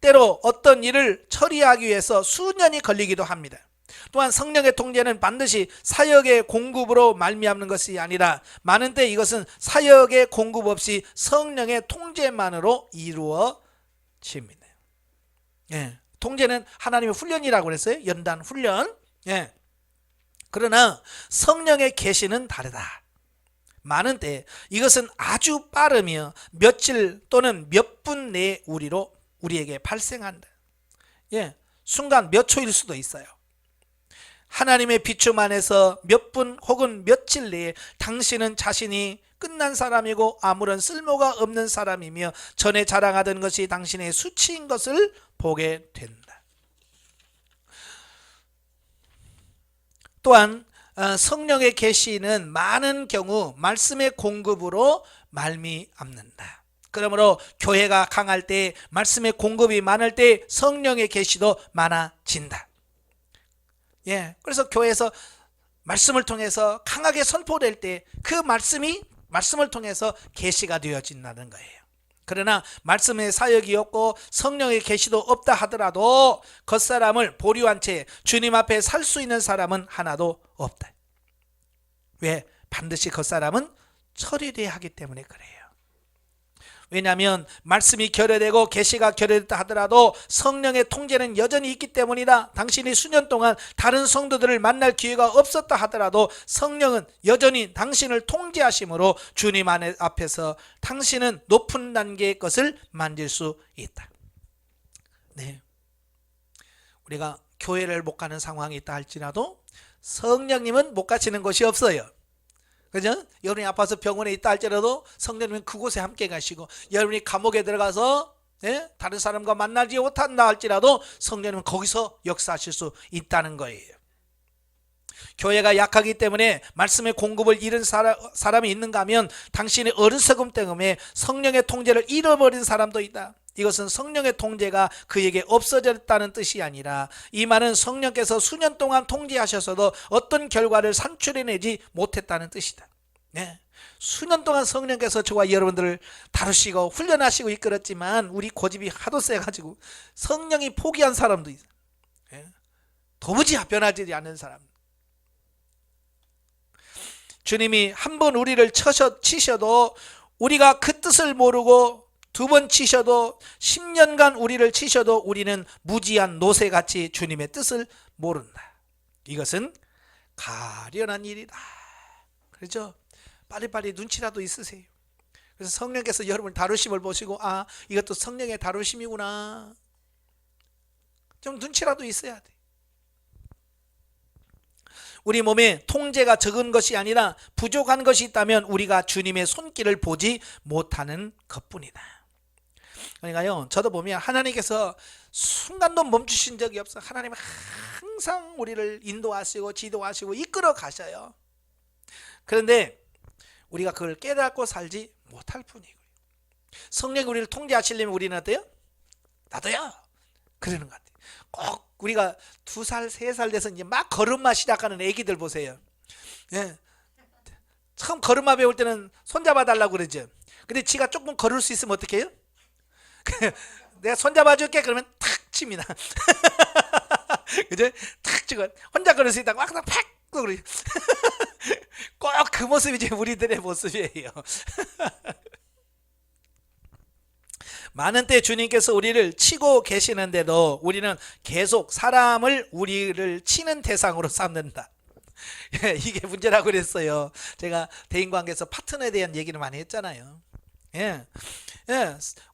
때로 어떤 일을 처리하기 위해서 수년이 걸리기도 합니다. 또한 성령의 통제는 반드시 사역의 공급으로 말미암는 것이 아니라 많은 때 이것은 사역의 공급 없이 성령의 통제만으로 이루어집니다. 예, 통제는 하나님의 훈련이라고 그랬어요. 연단 훈련. 예. 그러나 성령의 계시는 다르다. 많은 때 이것은 아주 빠르며 며칠 또는 몇 분 내에 우리에게 발생한다. 예, 순간 몇 초일 수도 있어요. 하나님의 비춤 안에서 몇 분 혹은 며칠 내에 당신은 자신이 끝난 사람이고 아무런 쓸모가 없는 사람이며 전에 자랑하던 것이 당신의 수치인 것을 보게 된다. 또한 성령의 계시는 많은 경우 말씀의 공급으로 말미암는다. 그러므로 교회가 강할 때, 말씀의 공급이 많을 때 성령의 계시도 많아진다. 예, 그래서 교회에서 말씀을 통해서 강하게 선포될 때 그 말씀을 통해서 계시가 되어진다는 거예요. 그러나 말씀의 사역이 없고 성령의 계시도 없다 하더라도 겉사람을 보류한 채 주님 앞에 살 수 있는 사람은 하나도 없다. 왜? 반드시 겉사람은 처리돼야 하기 때문에 그래요. 왜냐하면 말씀이 결여되고 계시가 결여됐다 하더라도 성령의 통제는 여전히 있기 때문이다. 당신이 수년 동안 다른 성도들을 만날 기회가 없었다 하더라도 성령은 여전히 당신을 통제하심으로 주님 앞에서 당신은 높은 단계의 것을 만질 수 있다. 네, 우리가 교회를 못 가는 상황이 있다 할지라도 성령님은 못 가시는 곳이 없어요. 그죠? 여러분이 아파서 병원에 있다 할지라도 성령님은 그곳에 함께 가시고, 여러분이 감옥에 들어가서 다른 사람과 만나지 못한다 할지라도 성령님은 거기서 역사하실 수 있다는 거예요. 교회가 약하기 때문에 말씀의 공급을 잃은 사람이 있는가 하면 당신의 어리석음 때문에 성령의 통제를 잃어버린 사람도 있다. 이것은 성령의 통제가 그에게 없어졌다는 뜻이 아니라 이 말은 성령께서 수년 동안 통제하셔서도 어떤 결과를 산출해내지 못했다는 뜻이다. 네. 수년 동안 성령께서 저와 여러분들을 다루시고 훈련하시고 이끌었지만 우리 고집이 하도 세가지고 성령이 포기한 사람도 있어요. 네. 도무지 변하지 않는 사람. 주님이 한 번 우리를 치셔도 우리가 그 뜻을 모르고 두 번 치셔도 10년간 우리를 치셔도 우리는 무지한 노새같이 주님의 뜻을 모른다. 이것은 가련한 일이다. 그렇죠? 빨리빨리 눈치라도 있으세요. 그래서 성령께서 여러분을 다루심을 보시고 아 이것도 성령의 다루심이구나. 좀 눈치라도 있어야 돼. 우리 몸에 통제가 적은 것이 아니라 부족한 것이 있다면 우리가 주님의 손길을 보지 못하는 것뿐이다. 그러니까요, 저도 보면 하나님께서 순간도 멈추신 적이 없어. 하나님은 항상 우리를 인도하시고 지도하시고 이끌어 가셔요. 그런데 우리가 그걸 깨닫고 살지 못할 뿐이고요. 성령이 우리를 통제하시려면 우리는 어때요? 나도요. 그러는 것 같아요. 꼭 우리가 2살, 3살 돼서 이제 막 걸음마 시작하는 애기들 보세요. 예. 처음 걸음마 배울 때는 손잡아 달라고 그러죠. 근데 지가 조금 걸을 수 있으면 어떻게 해요? 내가 손잡아 줄게 그러면 탁 칩니다. 그죠? 탁 치고 혼자 걸을 수 있다고 막 팍 그러죠. 꼭 그 모습이 이제 우리들의 모습이에요. 많은 때 주님께서 우리를 치고 계시는데도 우리는 계속 사람을 우리를 치는 대상으로 삼는다. 이게 문제라고 그랬어요. 제가 대인관계에서 파트너에 대한 얘기를 많이 했잖아요. 예.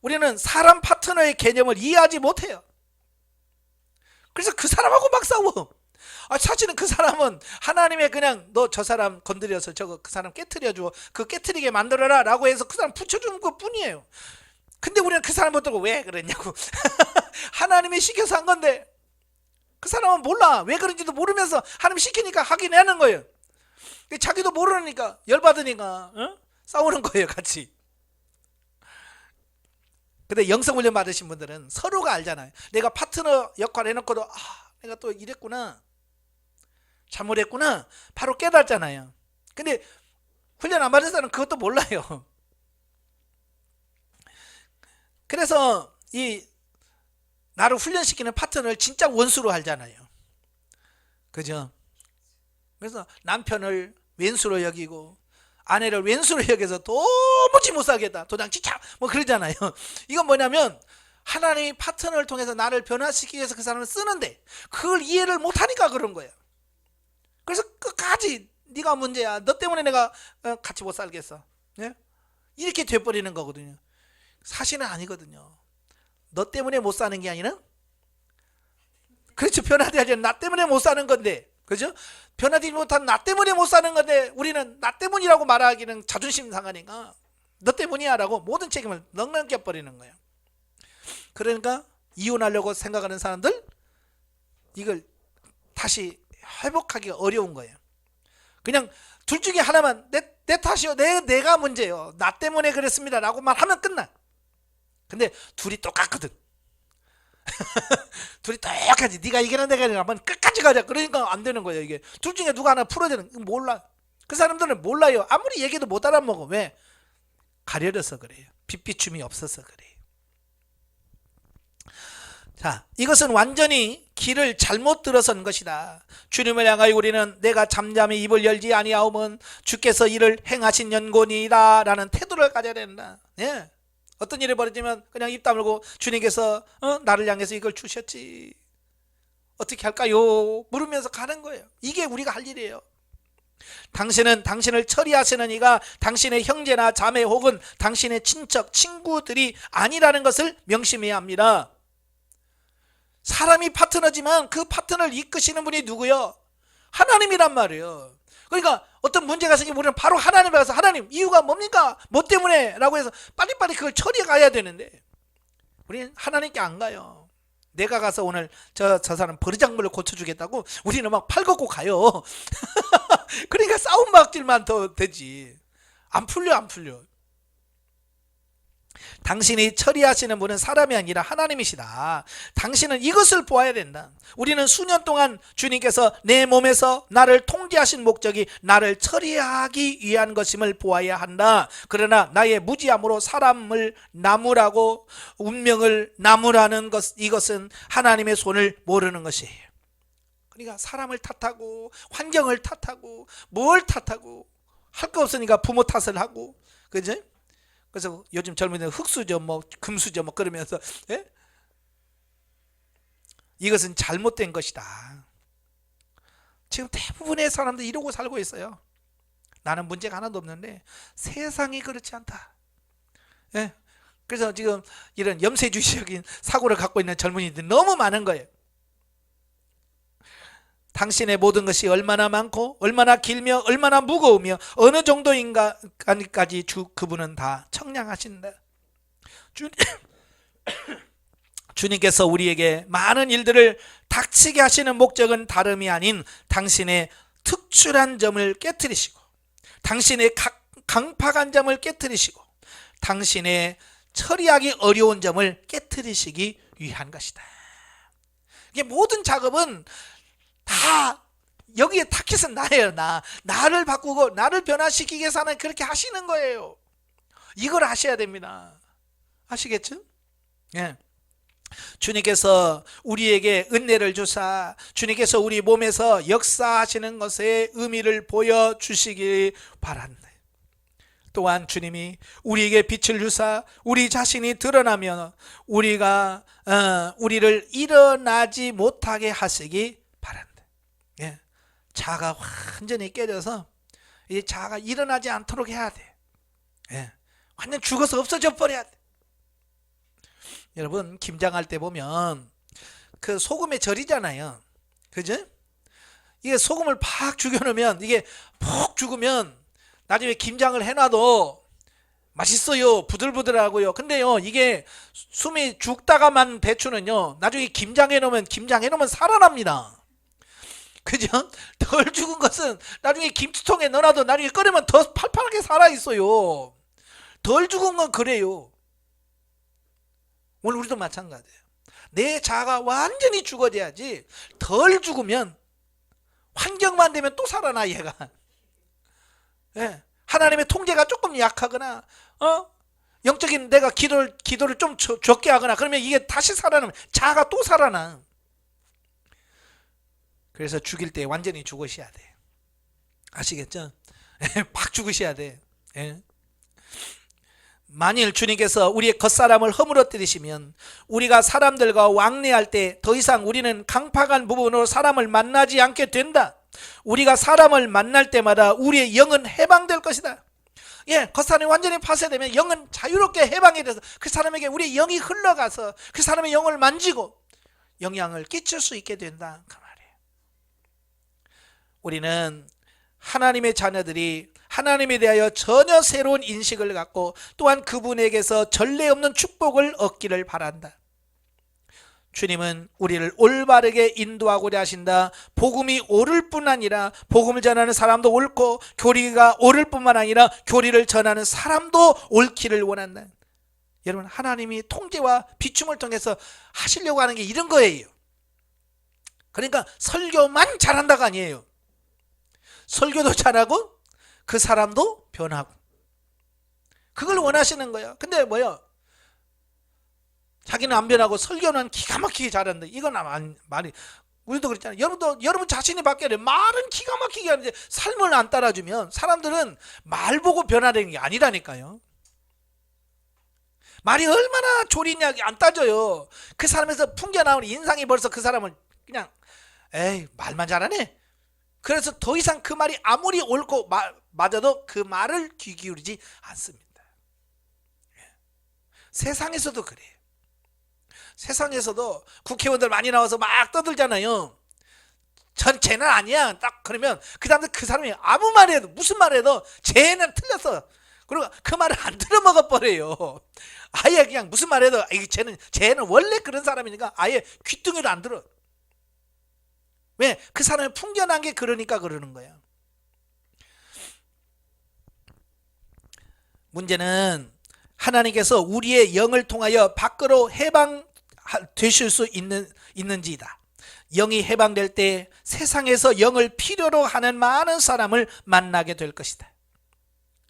우리는 사람 파트너의 개념을 이해하지 못해요. 그래서 그 사람하고 막 싸워. 사실은 그 사람은 하나님의 그냥 너 저 사람 건드려서 그 사람 깨트려줘. 그 깨트리게 만들어라 라고 해서 그 사람 붙여주는 것 뿐이에요. 근데 우리는 그 사람 보고 왜 그랬냐고. 하나님이 시켜서 한 건데 그 사람은 몰라. 왜 그런지도 모르면서 하나님이 시키니까 하긴 하는 거예요. 자기도 모르니까 열받으니까 싸우는 거예요 같이. 근데 영성훈련 받으신 분들은 서로가 알잖아요. 내가 파트너 역할 해놓고도 내가 또 이랬구나, 잘못했구나 바로 깨닫잖아요. 근데 훈련 안 받은 사람은 그것도 몰라요. 그래서 이 나를 훈련시키는 파트너를 진짜 원수로 알잖아요. 그죠? 그래서 남편을 왼수로 여기고 아내를 왼수로 여겨서 도무지 못 살겠다, 도장 찍자 뭐 그러잖아요. 이건 뭐냐면 하나님이 파트너를 통해서 나를 변화시키기 위해서 그 사람을 쓰는데 그걸 이해를 못하니까 그런 거예요. 그래서 끝까지 네가 문제야, 너 때문에 내가 같이 못 살겠어, 네? 이렇게 돼버리는 거거든요. 사실은 아니거든요. 너 때문에 못 사는 게 아니라, 그렇죠, 변화되지 않는 나 때문에 못 사는 건데, 그죠? 변화되지 못한 나 때문에 못 사는 건데 우리는 나 때문이라고 말하기는 자존심 상하니까 너 때문이야 라고 모든 책임을 넘겨버리는 거예요. 그러니까 이혼하려고 생각하는 사람들 이걸 다시 회복하기가 어려운 거예요. 그냥 둘 중에 하나만 내 탓이요, 내가 문제요, 나 때문에 그랬습니다 라고 말하면 끝나. 근데 둘이 똑같거든. 둘이 똑같이 네가 이기는 내가 이기는 한번 끝까지 가자. 그러니까 안 되는 거예요. 이게 둘 중에 누가 하나 풀어야 되는, 몰라. 그 사람들은 몰라요. 아무리 얘기도 못 알아먹어. 왜? 가려져서 그래요. 빛비춤이 없어서 그래요. 자, 이것은 완전히 길을 잘못 들어선 것이다. 주님을 향하여 우리는 내가 잠잠히 입을 열지 아니하오면 주께서 이를 행하신 연고니이다 라는 태도를 가져야 된다. 예. 어떤 일이 벌어지면 그냥 입 다물고 주님께서 나를 향해서 이걸 주셨지, 어떻게 할까요? 물으면서 가는 거예요. 이게 우리가 할 일이에요. 당신은 당신을 처리하시는 이가 당신의 형제나 자매 혹은 당신의 친척, 친구들이 아니라는 것을 명심해야 합니다. 사람이 파트너지만 그 파트너를 이끄시는 분이 누구요? 하나님이란 말이에요. 그러니까 어떤 문제가 생기면 우리는 바로 하나님에 가서 하나님 이유가 뭡니까? 뭐 때문에? 라고 해서 빨리빨리 그걸 처리해 가야 되는데 우리는 하나님께 안 가요. 내가 가서 오늘 저 사람 버르장물을 고쳐주겠다고 우리는 막 팔 걷고 가요. 그러니까 싸움박질만 더 되지. 안 풀려. 당신이 처리하시는 분은 사람이 아니라 하나님이시다. 당신은 이것을 보아야 된다. 우리는 수년 동안 주님께서 내 몸에서 나를 통제하신 목적이 나를 처리하기 위한 것임을 보아야 한다. 그러나 나의 무지함으로 사람을 나무라고 운명을 나무라는 것, 이것은 하나님의 손을 모르는 것이에요. 그러니까 사람을 탓하고 환경을 탓하고 뭘 탓하고 할 거 없으니까 부모 탓을 하고, 그죠? 그래서 요즘 젊은이들 흙수저 뭐 금수저 뭐 그러면서, 예? 이것은 잘못된 것이다. 지금 대부분의 사람들이 이러고 살고 있어요. 나는 문제가 하나도 없는데 세상이 그렇지 않다. 예? 그래서 지금 이런 염세주의적인 사고를 갖고 있는 젊은이들이 너무 많은 거예요. 당신의 모든 것이 얼마나 많고 얼마나 길며 얼마나 무거우며 어느 정도인가까지 그분은 다 청량하신다. 주님께서 우리에게 많은 일들을 닥치게 하시는 목적은 다름이 아닌 당신의 특출한 점을 깨트리시고 당신의 강팍한 점을 깨트리시고 당신의 처리하기 어려운 점을 깨트리시기 위한 것이다. 이게 모든 작업은 다 여기에 타깃은 나예요. 나를 바꾸고 나를 변화시키기 위해서 하나님 그렇게 하시는 거예요. 이걸 아셔야 됩니다. 아시겠죠? 예. 주님께서 우리에게 은혜를 주사 주님께서 우리 몸에서 역사하시는 것의 의미를 보여주시기 바랍니다. 또한 주님이 우리에게 빛을 주사 우리 자신이 드러나면 우리를 일어나지 못하게 하시기 바랍니다. 예, 자아가 완전히 깨져서 이 자아가 일어나지 않도록 해야 돼. 예, 완전 죽어서 없어져 버려야 돼. 여러분 김장할 때 보면 그 소금에 절이잖아요. 그죠? 이게 소금을 팍 죽여놓으면 이게 푹 죽으면 나중에 김장을 해놔도 맛있어요. 부들부들하고요. 근데요 이게 숨이 죽다가만 배추는요 나중에 김장해놓으면 살아납니다. 그죠? 덜 죽은 것은 나중에 김치통에 넣어놔도 나중에 끓이면 더 팔팔하게 살아있어요. 덜 죽은 건 그래요. 오늘 우리도 마찬가지예요. 내 자아가 완전히 죽어져야지. 덜 죽으면 환경만 되면 또 살아나 얘가. 예. 하나님의 통제가 조금 약하거나 영적인 내가 기도를 좀 적게 하거나 그러면 이게 다시 살아나면 자아가 또 살아나. 그래서 죽일 때 완전히 죽으셔야 돼. 아시겠죠? 팍 죽으셔야 돼. 예. 만일 주님께서 우리의 겉사람을 허물어뜨리시면 우리가 사람들과 왕래할 때 더 이상 우리는 강팍한 부분으로 사람을 만나지 않게 된다. 우리가 사람을 만날 때마다 우리의 영은 해방될 것이다. 예, 겉사람이 완전히 파쇄되면 영은 자유롭게 해방이 돼서 그 사람에게 우리의 영이 흘러가서 그 사람의 영을 만지고 영향을 끼칠 수 있게 된다. 그 말이에요. 우리는 하나님의 자녀들이 하나님에 대하여 전혀 새로운 인식을 갖고 또한 그분에게서 전례 없는 축복을 얻기를 바란다. 주님은 우리를 올바르게 인도하고자 하신다. 복음이 옳을 뿐 아니라 복음을 전하는 사람도 옳고 교리가 옳을 뿐만 아니라 교리를 전하는 사람도 옳기를 원한다. 여러분 하나님이 통제와 비춤을 통해서 하시려고 하는 게 이런 거예요. 그러니까 설교만 잘한다가 아니에요. 설교도 잘하고 그 사람도 변하고 그걸 원하시는 거예요. 근데 뭐요? 자기는 안 변하고 설교는 기가 막히게 잘한다. 이건 말이 우리도 그랬잖아요. 여러분 자신이 바뀌어야 돼요. 말은 기가 막히게 하는데 삶을 안 따라주면 사람들은 말 보고 변화되는 게 아니라니까요. 말이 얼마나 조리냐 안 따져요. 그 사람에서 풍겨나오는 인상이 벌써 그 사람을 그냥 에이 말만 잘하네. 그래서 더 이상 그 말이 아무리 옳고 맞아도 그 말을 귀 기울이지 않습니다. 세상에서도 그래요. 세상에서도 국회의원들 많이 나와서 막 떠들잖아요. 쟤는 아니야. 딱 그러면 그 다음에 그 사람이 아무 말해도 무슨 말해도 쟤는 틀렸어. 그리고 그 말을 안 들어먹어 버려요. 아예 그냥 무슨 말해도 쟤는 원래 그런 사람이니까 아예 귀뚱이도 안 들어. 왜? 그 사람이 풍겨난 게 그러니까 그러는 거야. 문제는 하나님께서 우리의 영을 통하여 밖으로 해방되실 수 있는지이다. 영이 해방될 때 세상에서 영을 필요로 하는 많은 사람을 만나게 될 것이다.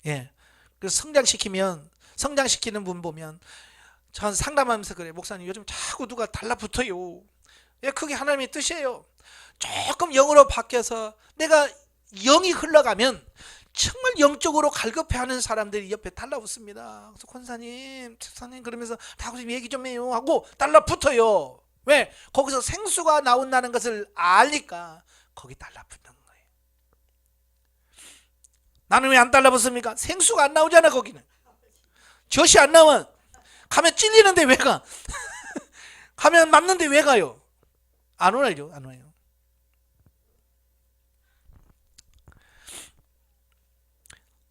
예. 그래서 성장시키는 분 보면 전 상담하면서 그래. 목사님 요즘 자꾸 누가 달라붙어요. 예, 그게 하나님의 뜻이에요. 조금 영으로 바뀌어서 내가 영이 흘러가면 정말 영적으로 갈급해하는 사람들이 옆에 달라붙습니다. 그래서 권사님, 집사님 그러면서 다 좀 얘기 좀 해요 하고 달라붙어요. 왜? 거기서 생수가 나온다는 것을 아니까 거기 달라붙는 거예요. 나는 왜 안 달라붙습니까? 생수가 안 나오잖아. 거기는 젖이 안 나와. 가면 찔리는데 왜 가? 가면 맞는데 왜 가요? 안 와요. 안 와요.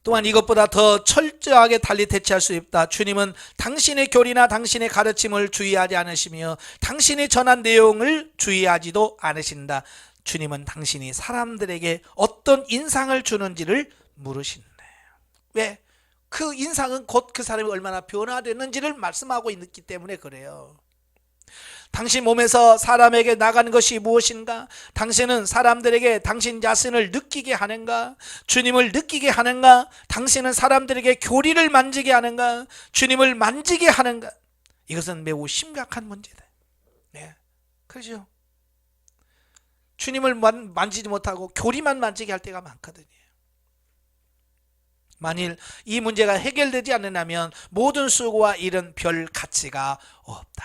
또한 이것보다 더 철저하게 달리 대처할 수 있다. 주님은 당신의 교리나 당신의 가르침을 주의하지 않으시며 당신이 전한 내용을 주의하지도 않으신다. 주님은 당신이 사람들에게 어떤 인상을 주는지를 물으신다. 왜? 그 인상은 곧 그 사람이 얼마나 변화되는지를 말씀하고 있기 때문에 그래요. 당신 몸에서 사람에게 나가는 것이 무엇인가? 당신은 사람들에게 당신 자신을 느끼게 하는가? 주님을 느끼게 하는가? 당신은 사람들에게 교리를 만지게 하는가? 주님을 만지게 하는가? 이것은 매우 심각한 문제다. 네, 그렇죠. 주님을 만지지 못하고 교리만 만지게 할 때가 많거든요. 만일 이 문제가 해결되지 않는다면 모든 수고와 일은 별 가치가 없다.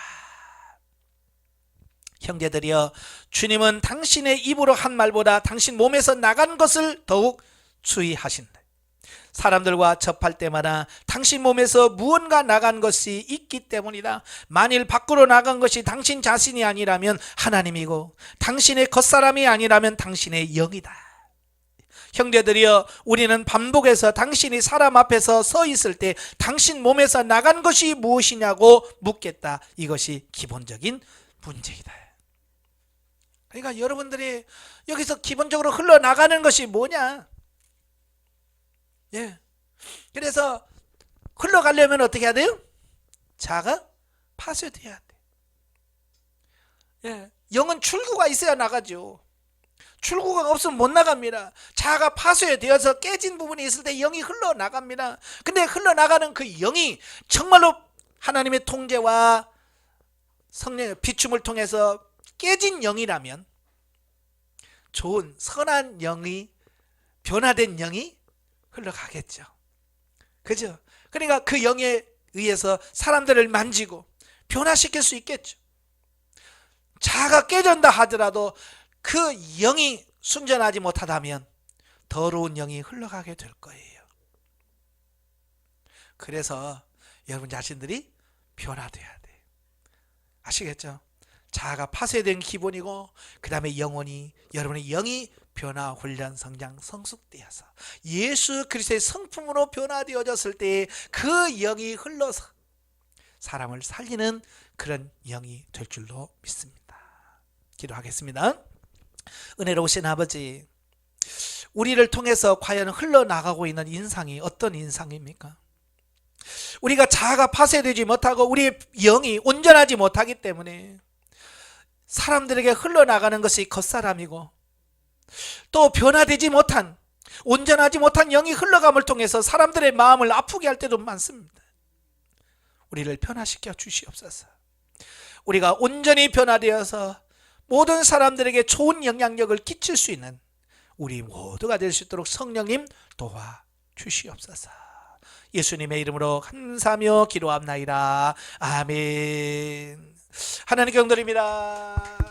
형제들이여, 주님은 당신의 입으로 한 말보다 당신 몸에서 나간 것을 더욱 주의하신다. 사람들과 접할 때마다 당신 몸에서 무언가 나간 것이 있기 때문이다. 만일 밖으로 나간 것이 당신 자신이 아니라면 하나님이고 당신의 겉사람이 아니라면 당신의 영이다. 형제들이여, 우리는 반복해서 당신이 사람 앞에서 서 있을 때 당신 몸에서 나간 것이 무엇이냐고 묻겠다. 이것이 기본적인 문제이다. 그러니까 여러분들이 여기서 기본적으로 흘러나가는 것이 뭐냐? 예. 그래서 흘러가려면 어떻게 해야 돼요? 자가 파쇄돼야 돼. 예. 영은 출구가 있어야 나가죠. 출구가 없으면 못 나갑니다. 자아가 파쇄되어서 깨진 부분이 있을 때 영이 흘러나갑니다. 근데 흘러나가는 그 영이 정말로 하나님의 통제와 성령의 비춤을 통해서 깨진 영이라면, 좋은 선한 영이, 변화된 영이 흘러가겠죠. 그죠? 그러니까 그 영에 의해서 사람들을 만지고 변화시킬 수 있겠죠. 자아가 깨진다 하더라도 그 영이 순전하지 못하다면 더러운 영이 흘러가게 될 거예요. 그래서 여러분 자신들이 변화돼야 돼. 아시겠죠? 자아가 파쇄된 기본이고, 그 다음에 여러분의 영이 변화, 훈련, 성장, 성숙되어서 예수 그리스도의 성품으로 변화되어졌을 때 그 영이 흘러서 사람을 살리는 그런 영이 될 줄로 믿습니다. 기도하겠습니다. 은혜로우신 아버지, 우리를 통해서 과연 흘러나가고 있는 인상이 어떤 인상입니까? 우리가 자아가 파쇄되지 못하고 우리의 영이 온전하지 못하기 때문에 사람들에게 흘러나가는 것이 겉사람이고, 또 변화되지 못한, 온전하지 못한 영이 흘러감을 통해서 사람들의 마음을 아프게 할 때도 많습니다. 우리를 변화시켜 주시옵소서. 우리가 온전히 변화되어서 모든 사람들에게 좋은 영향력을 끼칠 수 있는 우리 모두가 될 수 있도록 성령님 도와주시옵소서. 예수님의 이름으로 감사하며 기도합나이다. 아멘. 하나님께 영광드립니다.